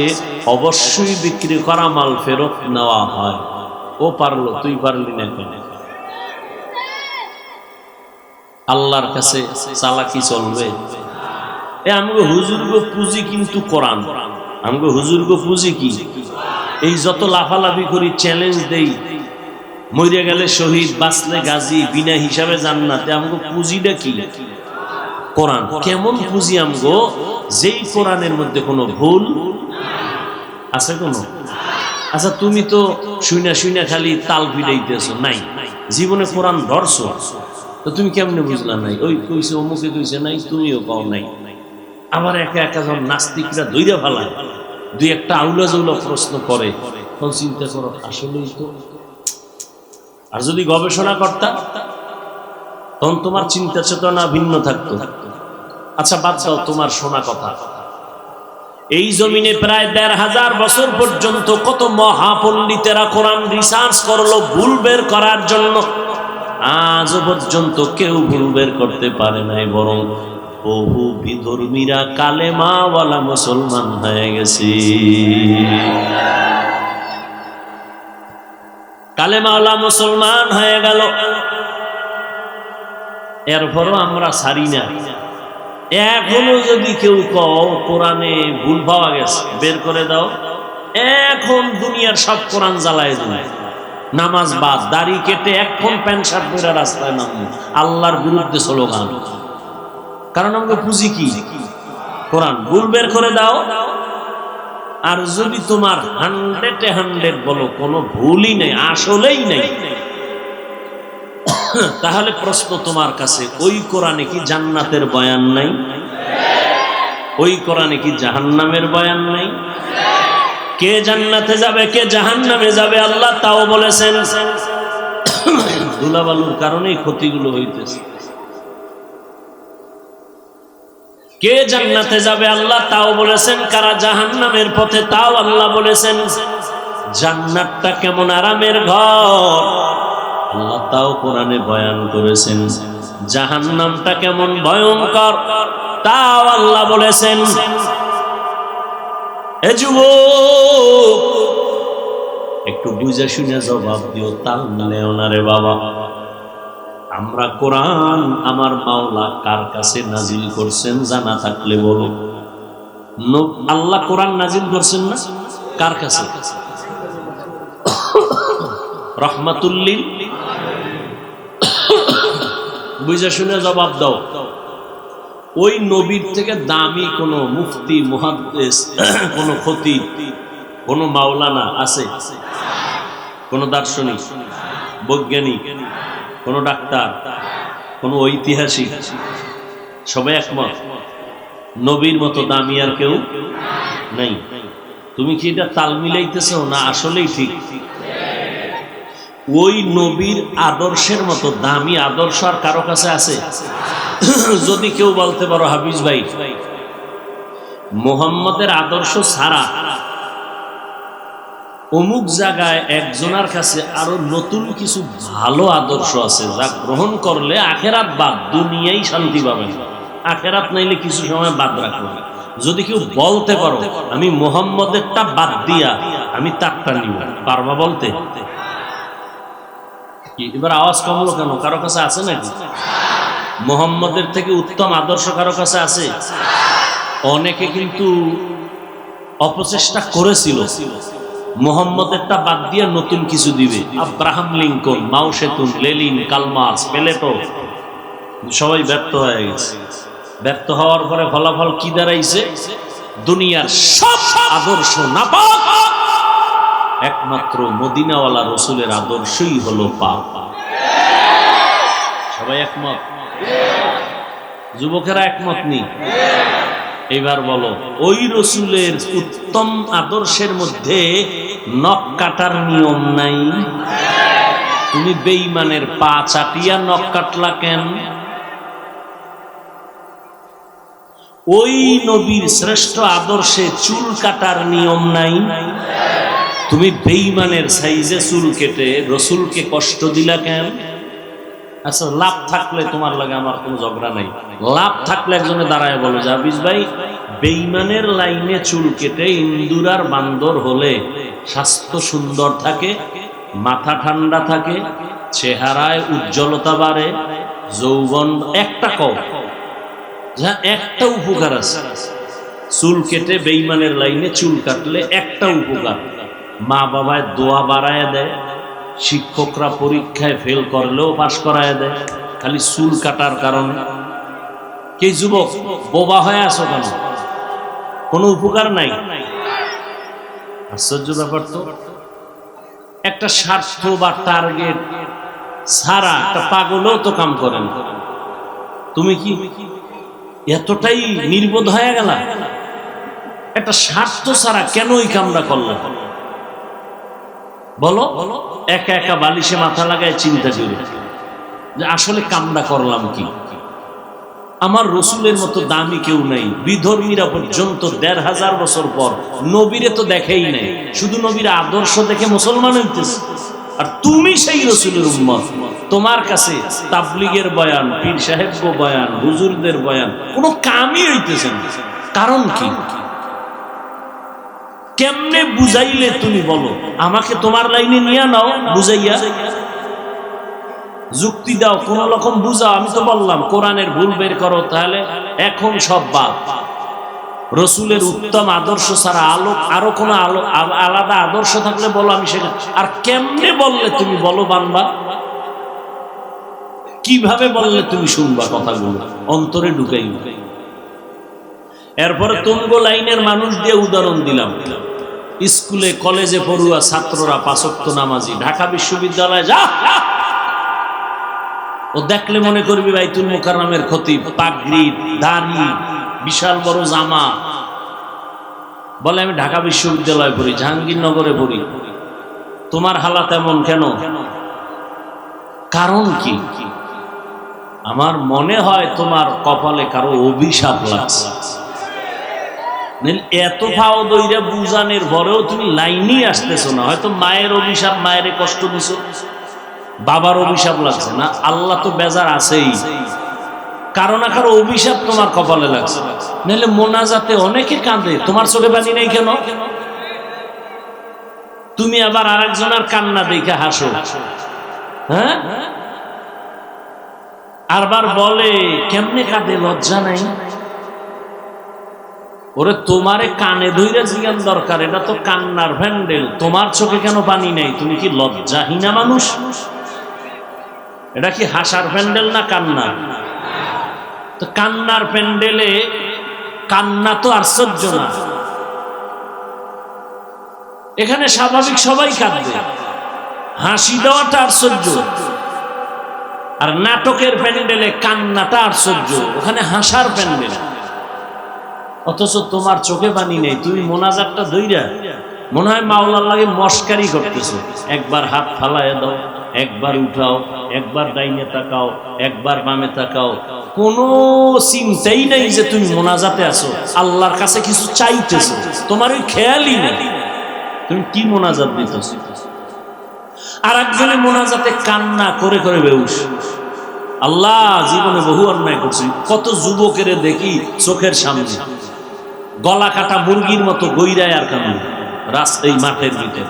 অবশ্যই বিক্রি করা মাল ফেরত নেওয়া হয়। ও পারলো, তুই পারলি না কেন? আল্লাহর কাছে চালাকি চলবে? আমগো হুজুরগো পুঁজি কিন্তু কোরআন। আমগো হুজুরগো পুঁজি কি? এই যত লাফালাফি করি, চ্যালেঞ্জ দেই, মরে গেলে শহীদ, বাঁচলে গাজী, বিনা হিসাবে জান্নাতে, আমগো পুঁজিটা কি? কোরআন। কেমন পুঁজি আমগো? যেই কোরআনের মধ্যে কোনো ভুল আছে কোনো? আচ্ছা, তুমি তো শুইনা শুইনা খালি তাল ফিরাইতেছো, নাই জীবনে কোরআন ধরছো, তো তুমি কেমনে বুঝলা নাই? ওই কইছে, অমুকে কইছে, নাই, তুমিও কও নাই। আবার একা একা যখন নাস্তিকরা ধৈর্য ফেলায়, 2-1টা আউলা জৌলা প্রশ্ন করে, তখন চিন্তা করো আসলেই তো। আর যদি গবেষণা করতা, তখন তোমার চিন্তা চেতনা ভিন্ন থাকতো। আচ্ছা বাদ দাও তোমার শোনা কথা। এই জমিনে প্রায় 1500 বছর পর্যন্ত কত মহাপণ্ডিতেরা কোরআন রিসার্চ করলো ভুল বের করার জন্য। আজও পর্যন্ত কেউ ভুল বের করতে পারে নাই, বরং বহু বিধর্মীরা কালেমাওয়ালা মুসলমান হয়ে গেছে। কালেমাওয়ালা মুসলমান হয়ে গেল, এরপরও আমরা ছাড়ি না। এখনো যদি কেউ কও কোরআনে ভুল পাওয়া গেছে, বের করে দাও, এখন দুনিয়ার সব কোরআন জ্বালায় দিলায়, নামাজ বাদ, দাড়ি কেটে এখন প্যান্ট শার্ট পরে রাস্তায় নামবো, আল্লাহর বিরুদ্ধে স্লোগান। কারণ আমরা পুঁজি কি? কোরআন। ভুল বের করে দাও। আর যদি তোমার 100 বলো কোনো ভুলই নেই, আসলেই নেই, তাহলে প্রশ্ন তোমার কাছে, ওই কোরআনে কি জান্নাতের বয়ান নাই? ওই কোরআনে কি জাহান্নামের বয়ান নাই? কে জান্নাতে যাবে, কে জাহান্নামে যাবে আল্লাহ তাও বলেছেন। ধুলাবালুর কারণেই ক্ষতিগুলো হইতেছে। কে জান্নাতে যাবে আল্লাহ তাও বলেছেন, কারা জাহান্নামের পথে তাও আল্লাহ বলেছেন। জান্নাতটা কেমন আরামের ঘর আল্লাহ তাও কোরআনে বয়ান করেছেন। জাহান্নামটা কেমন ভয়ঙ্কর তাও আল্লাহ বলেছেন। এ যুবক, একটু বুঝে শুনে জবাব দিও, তাল নেও না রে বাবা। আমরা কোরআন আমার মাওলা কার কাছে নাজিল করছেন জানা থাকলে বলো। আল্লাহ কোরআন নাজিল করছেন না কার কাছে? রহমাতুল্লিল। বুঝে শুনে জবাব দাও। ওই নবীর থেকে দামি কোন মুফতি, মুহাদ্দিস, কোন খতিব, কোন মাওলানা আছে? কোন দার্শনিক, বৈজ্ঞানিক, কোন ডাক্তার, কোন ঐতিহাসিক? সবাই একমত নবীর মতো দামি আর কেউ নাই। তুমি কি এটা তাল মিলাইতেছ না আসলেই ঠিক? ওই নবীর আদর্শের মতো দামি আদর্শ আর কারো কাছে আছে? যদি কেউ বলতে পারো হাফিজ ভাই, মুহাম্মদের আদর্শ ছাড়া অমুক জায়গায় একজনের কাছে আরো নতুন কিছু ভালো আদর্শ আছে, যা গ্রহণ করলে আখেরাত বাদ, দুনিয়ায় শান্তি পাবেন, আখেরাত নাইলে কিছু সময় বাদ রাখবেন। যদি কেউ বলতে পারো আমি মুহাম্মদেরটা বাদ দিয়া আমি তারটা নিব, পারবা বলতে? এবার আওয়াজ কমলো কেন? কারো কাছে আছে নাকি? মুহাম্মদের থেকে উত্তম আদর্শ কারো কাছে আছে? অনেকে কিন্তু অপচেষ্টা করেছিল মুহাম্মদেরটা বাদ দিয়ে নতুন কিছু দিবে। আব্রাহাম লিঙ্কন, মাও সেতুন, লেনিন, কার্ল মার্কস, প্লেটো, সবাই ব্যর্থ হয়ে গেছে। ব্যর্থ হওয়ার পরে ফলাফল কি দাঁড়াইছে? দুনিয়ার সব আদর্শ নাপাক, একমাত্র মদিনাওয়ালা রসুলের আদর্শই হলো পাক। সবাই একমত? যুবকেরা একমত নেই? এবার বলো, ওই রসুলের উত্তম আদর্শের মধ্যে নখ কাটার নিয়ম নাই? তুমি বেঈমানের পা চাটিয়া নখ কাটলা কেন? ওই নবীর শ্রেষ্ঠ আদর্শে চুল কাটার নিয়ম নাই? তুমি বেঈমানের সাইজে চুল কেটে রসুলকে কষ্ট দিলা কেন? আচ্ছা, লাভ থাকলে তোমার লাগে আমার কোনো ঝগড়া নাই। লাভ থাকলে একজনে দাঁড়ায় বলো যে হাফিজ ভাই, বেঈমানের লাইনে চুল কেটে ইন্দুর আর বান্দর হলে স্বাস্থ্য সুন্দর থাকে, মাথা ঠান্ডা থাকে, চেহারায় উজ্জ্বলতা বাড়ে, যৌবন। একটা কও যা একটা উপকার আছে চুল কেটে বেঈমানের লাইনে চুল কাটলে, একটা উপকার, মা বাবায় দোয়া বাড়ায় দেয়, শিক্ষকরা পরীক্ষায় ফেল করলেও পাশ করায় দেয়, খালি চুল কাটার কারণে। কে যুবক বোবা হয়ে আছো কেন? কোনো উপকার নাই। আশ্চর্য ব্যাপার তো। একটা স্বার্থ বা টার্গেট ছাড়া একটা পাগলও তো কাম করেন। তুমি কি এতটাই নির্বোধ হয়ে গেল? একটা স্বার্থ ছাড়া কেন ওই কামটা করলে? বলো, একা একা বালিশে মাথা লাগায় চিন্তা করি যে আসলে কামটা করলাম কি? আমার রসুলের মতো দামি কেউ নাই। বিধর্মীরা পর্যন্ত ১৫০০ বছর পর নবীরে তো দেখেই নাই, শুধু নবীর আদর্শ দেখে মুসলমান হইতেছে। আর তুমি সেই রাসূলের উম্মত। তোমার কাছে তাবলীগের বয়ান, পীর সাহেব বয়ান, হুজুরদের বয়ান কোনো কামই হইতেছে না। কারণ কি? কেমনে বুঝাইলে তুমি বলো? আমাকে তোমার লাইনে নিয়ে নাও, বুঝাইয়া যুক্তি দাও, কোন রকম বুঝাও। আমি তো বললাম কোরআনের ভুল বের করো, তাহলে এখন সব বাদ। রসুলের উত্তম আদর্শ ছাড়া আরো কোনো আলাদা আদর্শ থাকলে বলো, আমি সেখানে। আর কেমনে বললে তুমি বলো বানবা? কিভাবে বললে তুমি শুনবা কথাগুলো? অন্তরে ঢুকাই। এরপরে তুঙ্গ লাইনের মানুষ দিয়ে উদাহরণ দিলাম। স্কুলে কলেজে পড়ুয়া ছাত্ররা 5 ওয়াক্ত নামাজি, ঢাকা বিশ্ববিদ্যালয়ে যা, ও দেখলে মনে করবি বাইতুল মুকাররমের খতিব, পাগড়ি, দাড়ি, বিশাল বড় জামা। বলে আমি ঢাকা বিশ্ববিদ্যালয়ে পড়ি, জাহাঙ্গীরনগরে পড়ি। তোমার হালাত এমন কেন? কারণ কি? আমার মনে হয় তোমার কপালে কারো অভিশাপ লাগছে। এত ফাও দইরা বুঝানোর পরেও তুমি লাইনই আসতেছো না। হয়তো মায়ের অভিশাপ, মায়ের কষ্ট দিছো, বাবার অভিশাপ লাগছে না, আল্লাহ তো বেজার আছেই। কারো না কারো অভিশাপ তোমার কপালে লাগছে। নাহলে মোনাজাতে অনেকে কাঁদে, তোমার চোখে পানি নেই কেন? তুমি আবার আরেকজনের কান্না দেখে হাসো। হ্যাঁ, আরবার বলে কেমনে কাঁদে, লজ্জা নাই? ওরে তোমারে কানে ধইরা জিজ্ঞান দরকার, এটা তো কান্নার ভ্যান্ডেল, তোমার চোখে কেন পানি নেই? তুমি কি লজ্জাহীনা মানুষ? এটা কি হাসার প্যান্ডেল না কান্না? তো কান্নার প্যান্ডেলে কান্না তো আশ্চর্য না। এখানে স্বাভাবিক সবাই কাঁদবে, হাসি দেওয়াটা আশ্চর্য। আর নাটকের প্যান্ডেলে কান্নাটা আশ্চর্য, ওখানে হাসার প্যান্ডেল। অথচ তোমার চোখে পানি নেই, তুমি মোনাজাতটা ধইরা মনে হয় মাওলার লাগে মস্কারি করতেছো। একবার হাত ফালায় দাও, একবার উঠাও, একবার ডাইনে তাকাও, একবার বামে তাকাও। কোনো চিন্তাই নাই যে তুমি মোনাজাতে আছো, আল্লাহর কাছে কিছু চাইতেছো। তোমার ওই খেয়ালই নেই তুমি কি মোনাজাত দিতেছো। আর একজনে মোনাজাতে কান্না করে করে বেউস। আল্লাহ, জীবনে বহু অন্যায় করছি, কত যুবকের দেখি চোখের সামনে গলা কাটা মুরগির মতো গইরায় আর কান্না রাস্তায় মাঠের ভিতরে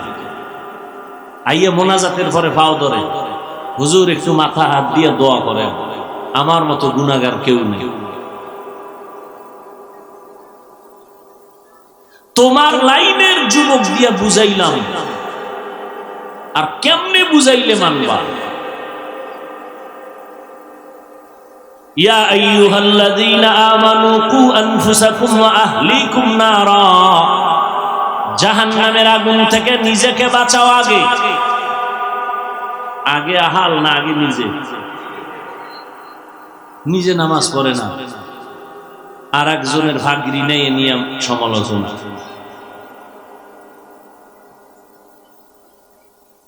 আইয়া মোনাজাতের পরে পাও ধরে, হুজুর একটু মাথা হাত দিয়ে দোয়া করে, আমার মতো গুনাহগার কেউ নেই। তোমার লাইনের যুবক দিয়া বুঝাইলাম, আর কেমনে বুঝাইলে মানবা? ইয়া আইয়ুহাল্লাযীনা আমানু কু আনফুসাকুম ওয়া আহলিকুম নারা, জাহান্নামের আগুন থেকে নিজেকে বাঁচাও। আগে আগে আহাল না, আগে নিজে। নিজে নামাজ পড়ে না, আর একজনের ভাগরি নেই নিয়ম সমালোচনা।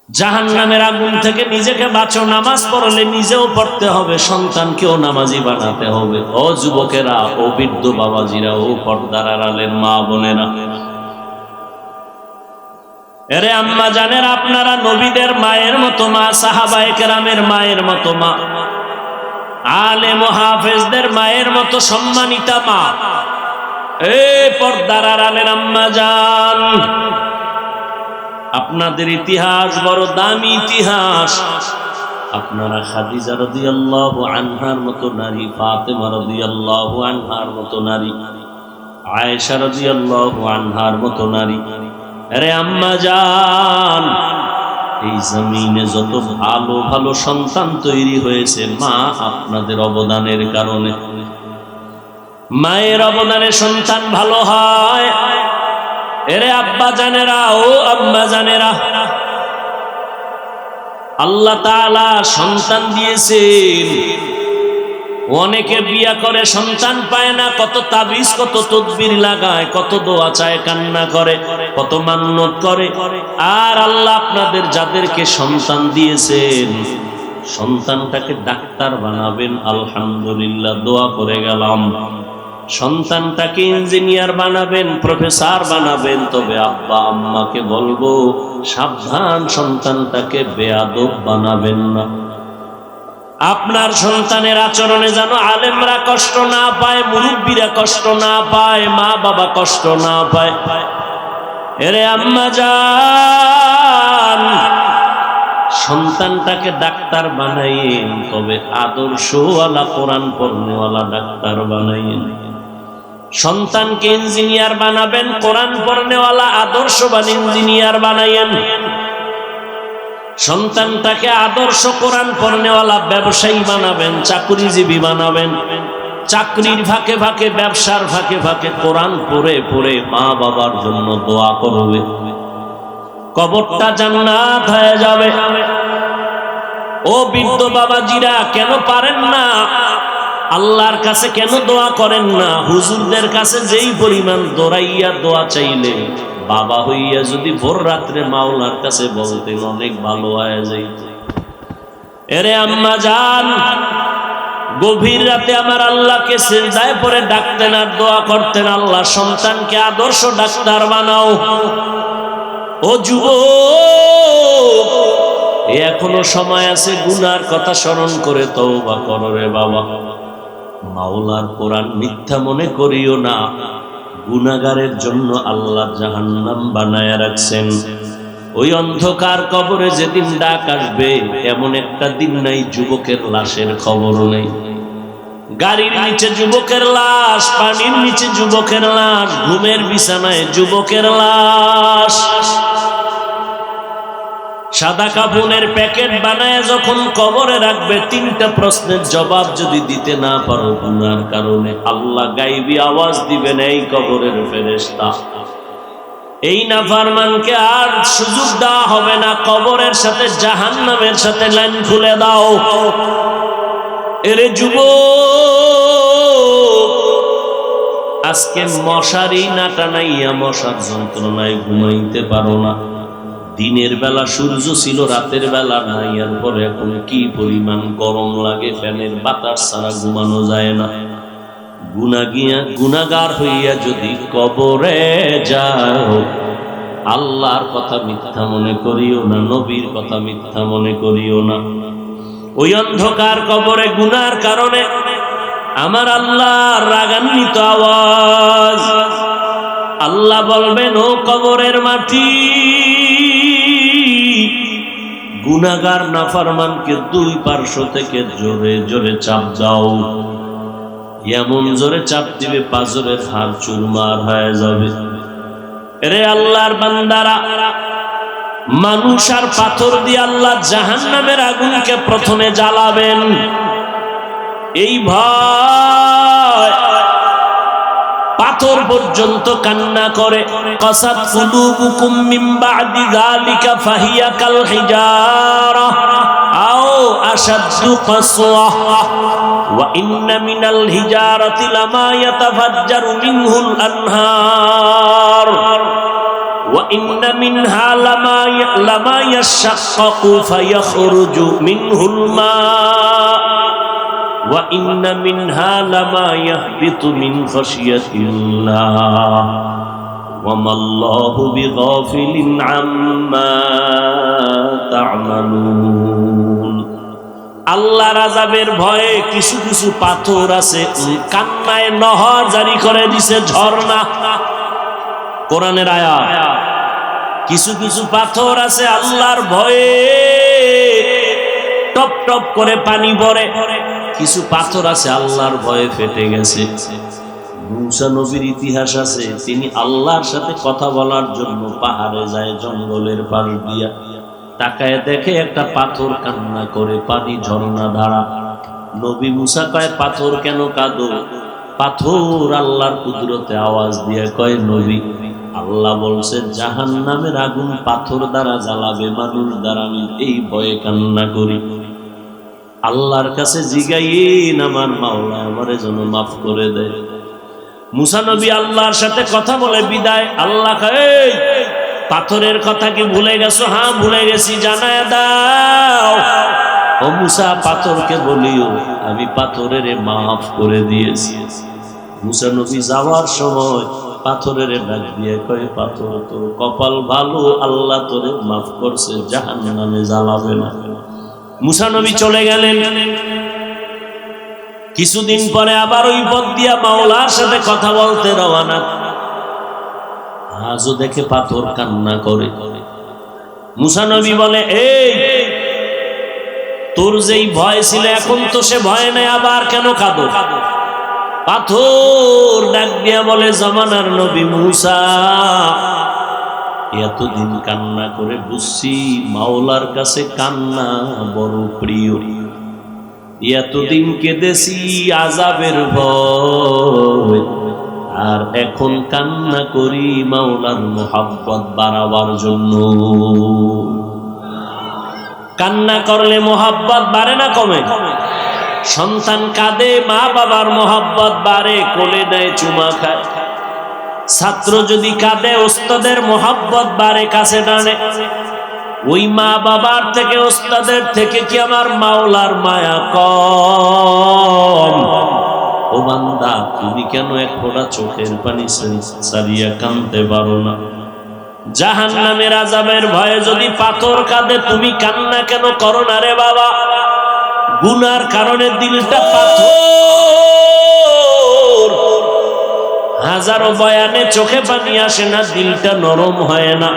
জাহান্নামের আগুন থেকে নিজেকে বাঁচো, নামাজ পড়লে নিজেও পড়তে হবে, সন্তানকেও নামাজি বানাতে হবে। ও যুবকেরা, ও বৃদ্ধ বাবাজিরা, ও পর্দার আড়ালের মা বোনেরা, এরে আম্মা জানেন, আপনারা নবীদের মায়ের মতো মা, সাহাবায়ে কেরামের মায়ের মতো মা, আলেম ও হাফেজদের মায়ের মতো সম্মানিতা মা। এ পর্দার আড়ালের আম্মা জান, আপনাদের ইতিহাস বড় দামি ইতিহাস। আপনারা খাদিজা রাদিয়াল্লাহু আনহার মতো নারী, ফাতেমা রাদিয়াল্লাহু আনহার মতো নারী, আয়েশা রাদিয়াল্লাহু আনহার মতো নারী। আরে আম্মা জান, এই জমিনে যত ভালো ভালো সন্তান তৈরি হয়েছে মা আপনাদের অবদানের কারণে। মায়ের অবদানে সন্তান ভালো হয়। এরে আব্বা জানেরা, ও আম্মা জানেরা, আল্লাহ তাআলা সন্তান দিয়েছেন। অনেকে বিয়া করে সন্তান পায় না, কত তাবিজ, কত তদবির লাগায়, কত দোয়া চায়, কান্না করে, কত মান্নত করে। আর আল্লাহ আপনাদের যাদেরকে সন্তান দিয়েছেন, সন্তানটাকে ডাক্তার বানাবেন, আলহামদুলিল্লাহ, দোয়া করে গেলাম। সন্তানটাকে ইঞ্জিনিয়ার বানাবেন, প্রফেসর বানাবেন, তবে আব্বা আম্মাকে বলবো সাবধান, সন্তানটাকে বেয়াদব বানাবেন না। আপনার সন্তানের আচরণে যেন আলেমরা কষ্ট না পায়, মুরব্বীরা কষ্ট না পায়, মা বাবা কষ্ট না পায়। এরে আম্মা জান, সন্তানটাকে ডাক্তার বানাইয়েন, তবে আদর্শওয়ালা কোরআন পড়নেওয়ালা ডাক্তার বানাইয়েন। সন্তানকে ইঞ্জিনিয়ার বানাবেন, কোরআন পড়নেওয়ালা আদর্শবান ইঞ্জিনিয়ার বানাইয়েন। সন্তানটাকে আদর্শ কোরআন পড়নেওয়ালা ব্যবসায়ী বানাবেন, চাকরিজীবী বানাবেন। চাকরির ফাঁকে ফাঁকে, ব্যবসার ফাঁকে ফাঁকে কোরআন পড়ে পড়ে মা বাবার জন্য দোয়া করবে, কবরটা জান্নাত হয়ে যাবে। ও বৃদ্ধ বাবাজিরা, কেন পারেন না? আল্লাহর কাছে কেন দোয়া করেন না? হুজুরদের কাছে যেই পরিমাণ দৌড়াইয়া দোয়া চাইলে, বাবা হইয়া যদি ভোর রাত্রে মাওলার কাছে বলতেন, অনেক ভালো হয়ে যাইত। এরে আম্মা জান, গভীর রাতে আমার আল্লাহকে সিজদায় পড়ে ডাকতেন আর দোয়া করতেন, আল্লাহ সন্তানকে আদর্শ ডাক্তার বানাও। ও যুবক, এখনো সময় আছে, গুনার কথা স্মরণ করে তওবা করো রে বাবা। মাওলার কোরআন মিথ্যা মনে করিও না। গুনাহগারের জন্য আল্লাহ জাহান্নাম বানায়া রাখছেন। ওই অন্ধকার কবরে যেদিন ডাক আসবে, এমন একটা দিন নাই যুবকের লাশের খবর নেই। গাড়ির নিচে যুবকের লাশ, পানির নিচে যুবকের লাশ, ঘুমের বিছানায় যুবকের লাশ। সাদা কাফনের প্যাকেট বানায় যখন কবরে রাখবে, তিনটা প্রশ্নের জবাব যদি দিতে না পারো গুনার কারণে, আল্লাহ গাইবি আওয়াজ দিবেন, এই কবরের ফেরেশতা, এই নাফরমানকে আর সুযোগ দেওয়া হবে না, কবরের সাথে জাহান্নামের সাথে লাইন খুলে দাও। এরে যুবক, আজকে মশারি না টানাইয়া মশার যন্ত্রণায় ঘুমাইতে পারো না। দিনের বেলা সূর্য ছিল, রাতের বেলা নাই, এরপরে এখন কি পরিমাণ গরম লাগে, ফ্যানের বাতাস ছাড়া ঘুমানো যায় না। গুনাহগার হইয়া যদি কবরে যাও, আল্লাহর কথা মিথ্যা মনে করিও না, নবীর কথা মিথ্যা মনে করিও না। ওই অন্ধকার কবরে গুনার কারণে আমার আল্লাহর রাগান্বিত আওয়াজ, আল্লাহ বলবেন, ও কবরের মাটি, গুনাহগার নাফরমানকে দুই পার্শ্ব থেকে জোরে জোরে চাপ দাও। এমন জোরে চাপ দিবে পাঁজরের হাড় চুরমার হয়ে যাবে। এরে আল্লাহর বান্দারা, মানুষ আর পাথর দিয়ে আল্লাহ জাহান্নামের আগুনকে প্রথমে জ্বালাবেন। এই ভয় পাথর পর্যন্ত কান্না করে, কাসাত কুলুবুকুম মিন বাদি যালিকা ফাহিয়া কাল হিজারা আও আশাদ্দু কাসওয়া ওয়া ইন্না মিনাল হিজারাতি লামা ইয়াতাফাজ্জারু মিনহুল আনহার ওয়া ইন্না মিনহা লামা ইয়াশাক্কাকু ফায়াখরুজু মিনহুল মা ওয়া ইন্না মিনহা লামা ইয়াহবিতু মিন খাশিয়াতিল্লাহ ওয়া মাল্লাহু বিগাফিলিন আম্মা তা'মালুন। আল্লাহর আযাবের ভয়ে কিছু কিছু পাথর আছে, কান্নায় নহর জারি করে দিছে, ঝর্ণা। কোরআনের আয়াত। কিছু কিছু পাথর আছে আল্লাহর ভয়ে টপ টপ করে পানি পড়ে। কিছু পাথর আছে আল্লাহর ভয়ে ফেটে গেছে। মূসা নবীর ইতিহাস আছে, তিনি আল্লাহর সাথে কথা বলার জন্য পাহাড়ে যায়, জঙ্গলের পাশ দিয়া। তাকায় দেখে একটা পাথর কান্না করে, পানি ঝর্ণা ধারা। নবী মূসা কয়, পাথর কেন কাঁদো? পাথর আল্লাহর কুদরতে আওয়াজ দিয়ে কয়, নবী, আল্লাহ বলছে জাহান্নামের আগুন পাথর দ্বারা জ্বালাবে, মানুষ দ্বারা আমি এই ভয়ে কান্না করি। আল্লাহর কাছে জিগাইন আমার মাওলা আমারে যেন মাফ করে দেয়। মূসা নবী আল্লাহর সাথে কথা বলে বিদায়। আল্লাহ কয়, পাথরের কথা কি ভুলে গেছো? হ্যাঁ ভুলে গেছি, জানায় দাও। ও মূসা, পাথরকে বলিও আমি পাথরের মাফ করে দিয়েছি। মুসা নবী যাওয়ার সময় পাথরের ডাক দিয়ে কয়, পাথর তোর কপাল ভালো, আল্লাহ তোরে মাফ করছে, জাহান্নামে জ্বালাবে না। মুসা নবী চলে গেলেন। কিছুদিন পরে আবার ওই পথ দিয়া মাওলার সাথে কথা বলতে রওনা। আজও দেখে পাথর কান্না করে। মুসা নবী বলে, এই তোর যেই ভয় ছিল এখন তো সে ভয় নাই, আবার কেন কাঁদো? পাথর ডাক দিয়া বলে, জামানার নবী মুসা, এতদিন কান্না করে বুঝছি মাওলার কাছে কান্না বড় প্রিয়। এতদিন কেঁদেছি আযাবের ভয়, আর এখন কান্না করি মাওলার মোহাব্বত বাড়াবার জন্য। কান্না করলে মোহাব্বত বাড়ে না কমে? সন্তান কাঁদে, মা বাবার মোহাব্বত বাড়ে, কোলে নেয়, চুমা খায়। ছাত্র যদি কাঁদে, ওস্তাদের মোহাব্বত বাড়ে, কাছে টানে। ওই মা বাবার থেকে, ওস্তাদের থেকে কি আমার মাওলার মায়া কম? ও বান্দা, তুমি কেন এক ফোঁটা চোখের পানি সারিয়া কাঁদতে পারো না? জাহান্নামের আযাবের ভয়ে যদি পাথর কাঁদে, তুমি কান্না কেন করো না রে বাবা? গুনার কারণে দিলটা পাথর। হাজারো বয়ানে চোখে পানি আসে না, দিলটা নরম হয় না।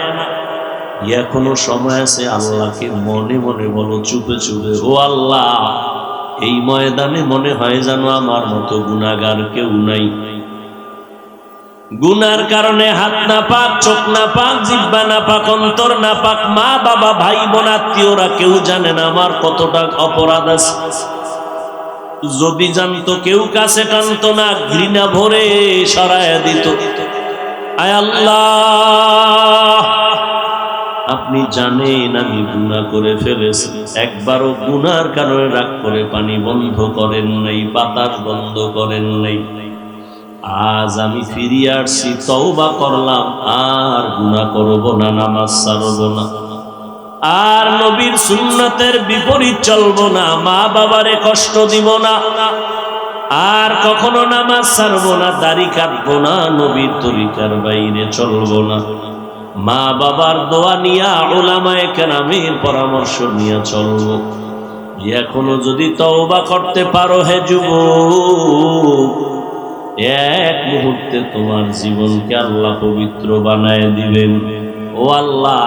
এখনো সময় আছে, আল্লাহকে মনে মনে বলো, চুপে চুপে, ও আল্লাহ, এই ময়দানে মনে হয় যেন আমার মতো গুনাহগার কেউ নাই। গুনার কারণে হাত না পাক, চোখ না পাক, জিহ্বা না পাক, অন্তর না পাক, মা বাবা ভাই বোন আত্মীয়রা কেউ জানে না আমার কতটা অপরাধ আছে। যদি জানতো কেউ কাছে টানতো না, ঘৃণা ভরে সরায়া দিত। আয় আল্লাহ, আপনি জানেন আমি গুনাহ করে ফেলেছি। একবারও গুনার কারণে রাগ করে পানি বন্ধ করেন নাই, বাতাস বন্ধ করেন নাই। আজ আমি ফিরিয়ে আসছি, তওবা করলাম, আর গুনাহ করব না, নামাজ ছাড়ব না, আর নবীর সুন্নতের বিপরীত চলব না, মা বাবারে কষ্ট দিব না, আর কখনো নামাজ ছাড়ব না, দাড়ি কাটব না, নবীর তরিকার বাইরে চলব না, মা বাবার দোয়া নিয়া, উলামায়ে কেরামের পরামর্শ নিয়ে চলব। এখনো যদি তওবা করতে পারো হে যুবক, এক মুহূর্তে তোমার জীবনকে আল্লাহ পবিত্র বানায় দিবেন। ও আল্লাহ,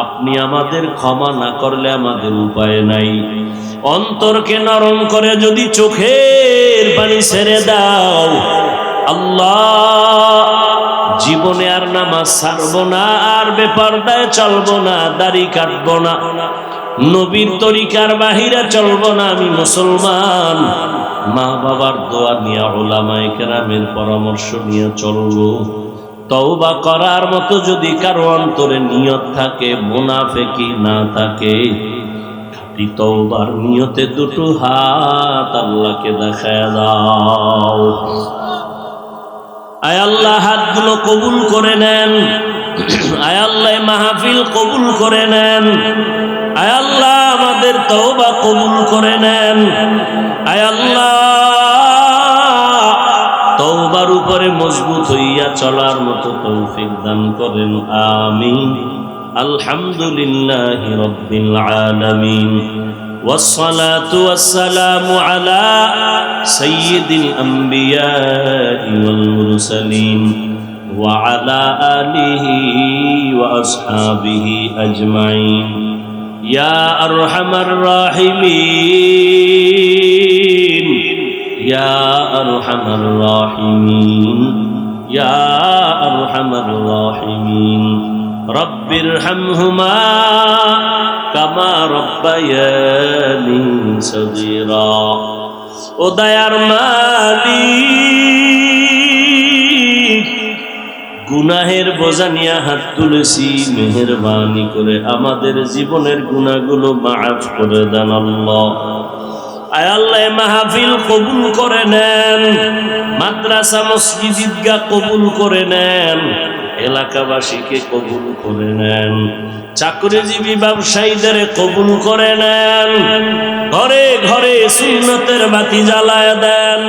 আপনি আমাদের ক্ষমা না করলে আমাদের উপায় নাই। অন্তরকে নরম করে যদি চোখের পানি ছেড়ে দাও, আল্লাহ, জীবনে আর নামাজ ছাড়বো না, আর বেপরদায় চলবো না, দাড়ি কাটবো না, নবীর তরিকার বাহিরে চলবো না, আমি মুসলমান। মা বাবার দোয়া নিয়ে, উলামায়ে কেরামের পরামর্শ নিয়ে চলবো। তওবা করার মতো যদি কারো অন্তরে নিয়ত থাকে, মুনাফিকি না থাকে, খাঁটি তওবার নিয়তে দুটো হাত আল্লাহকে দেখায় দাও। আয় আল্লাহ, হাতগুলো কবুল করে নেন। আয় আল্লাহ, মাহফিল কবুল করে নেন। আয় আল্লাহ, আমাদের তওবা কবুল করে নেন। আয় আল্লাহ, তওবার উপরে মজবুত হইয়া চলার মতো তৌফিক দান করেন, আমিন। আলহামদুলিল্লাহি রাব্বিল আলামিন, ওয়াসসালাতু ওয়াসসালামু আলা সাইয়্যিদিল আমবিয়াই ওয়াল মুরসালিন ওয়া আলা আলিহি ওয়া আসহাবিহি আজমাইন। ইয়া আরহামার রাহিমিন, ইয়া আরহামার রাহিমিন, ইয়া আরহামার রাহিমিন। রব্বিরহামহুমা কামা রব্বায়ানি সগীরা। ও দয়ার মালিক, গুনাহের বোঝা নিয়ে হাত তুলেছি, মেহেরবানি করে আমাদের জীবনের গুনাহগুলো মাফ করে দেন আল্লাহ। আয় আল্লাহ, মাহফিল কবুল করে নেন, মাদ্রাসা মসজিদ ঈদগাহ কবুল করে নেন, এলাকাবাসীকে কবুল করে নেন, চাকরিজীবী ব্যবসায়ীদের কবুল করে নেন, ঘরে ঘরে সুন্নতের বাতি জ্বালায় দেন।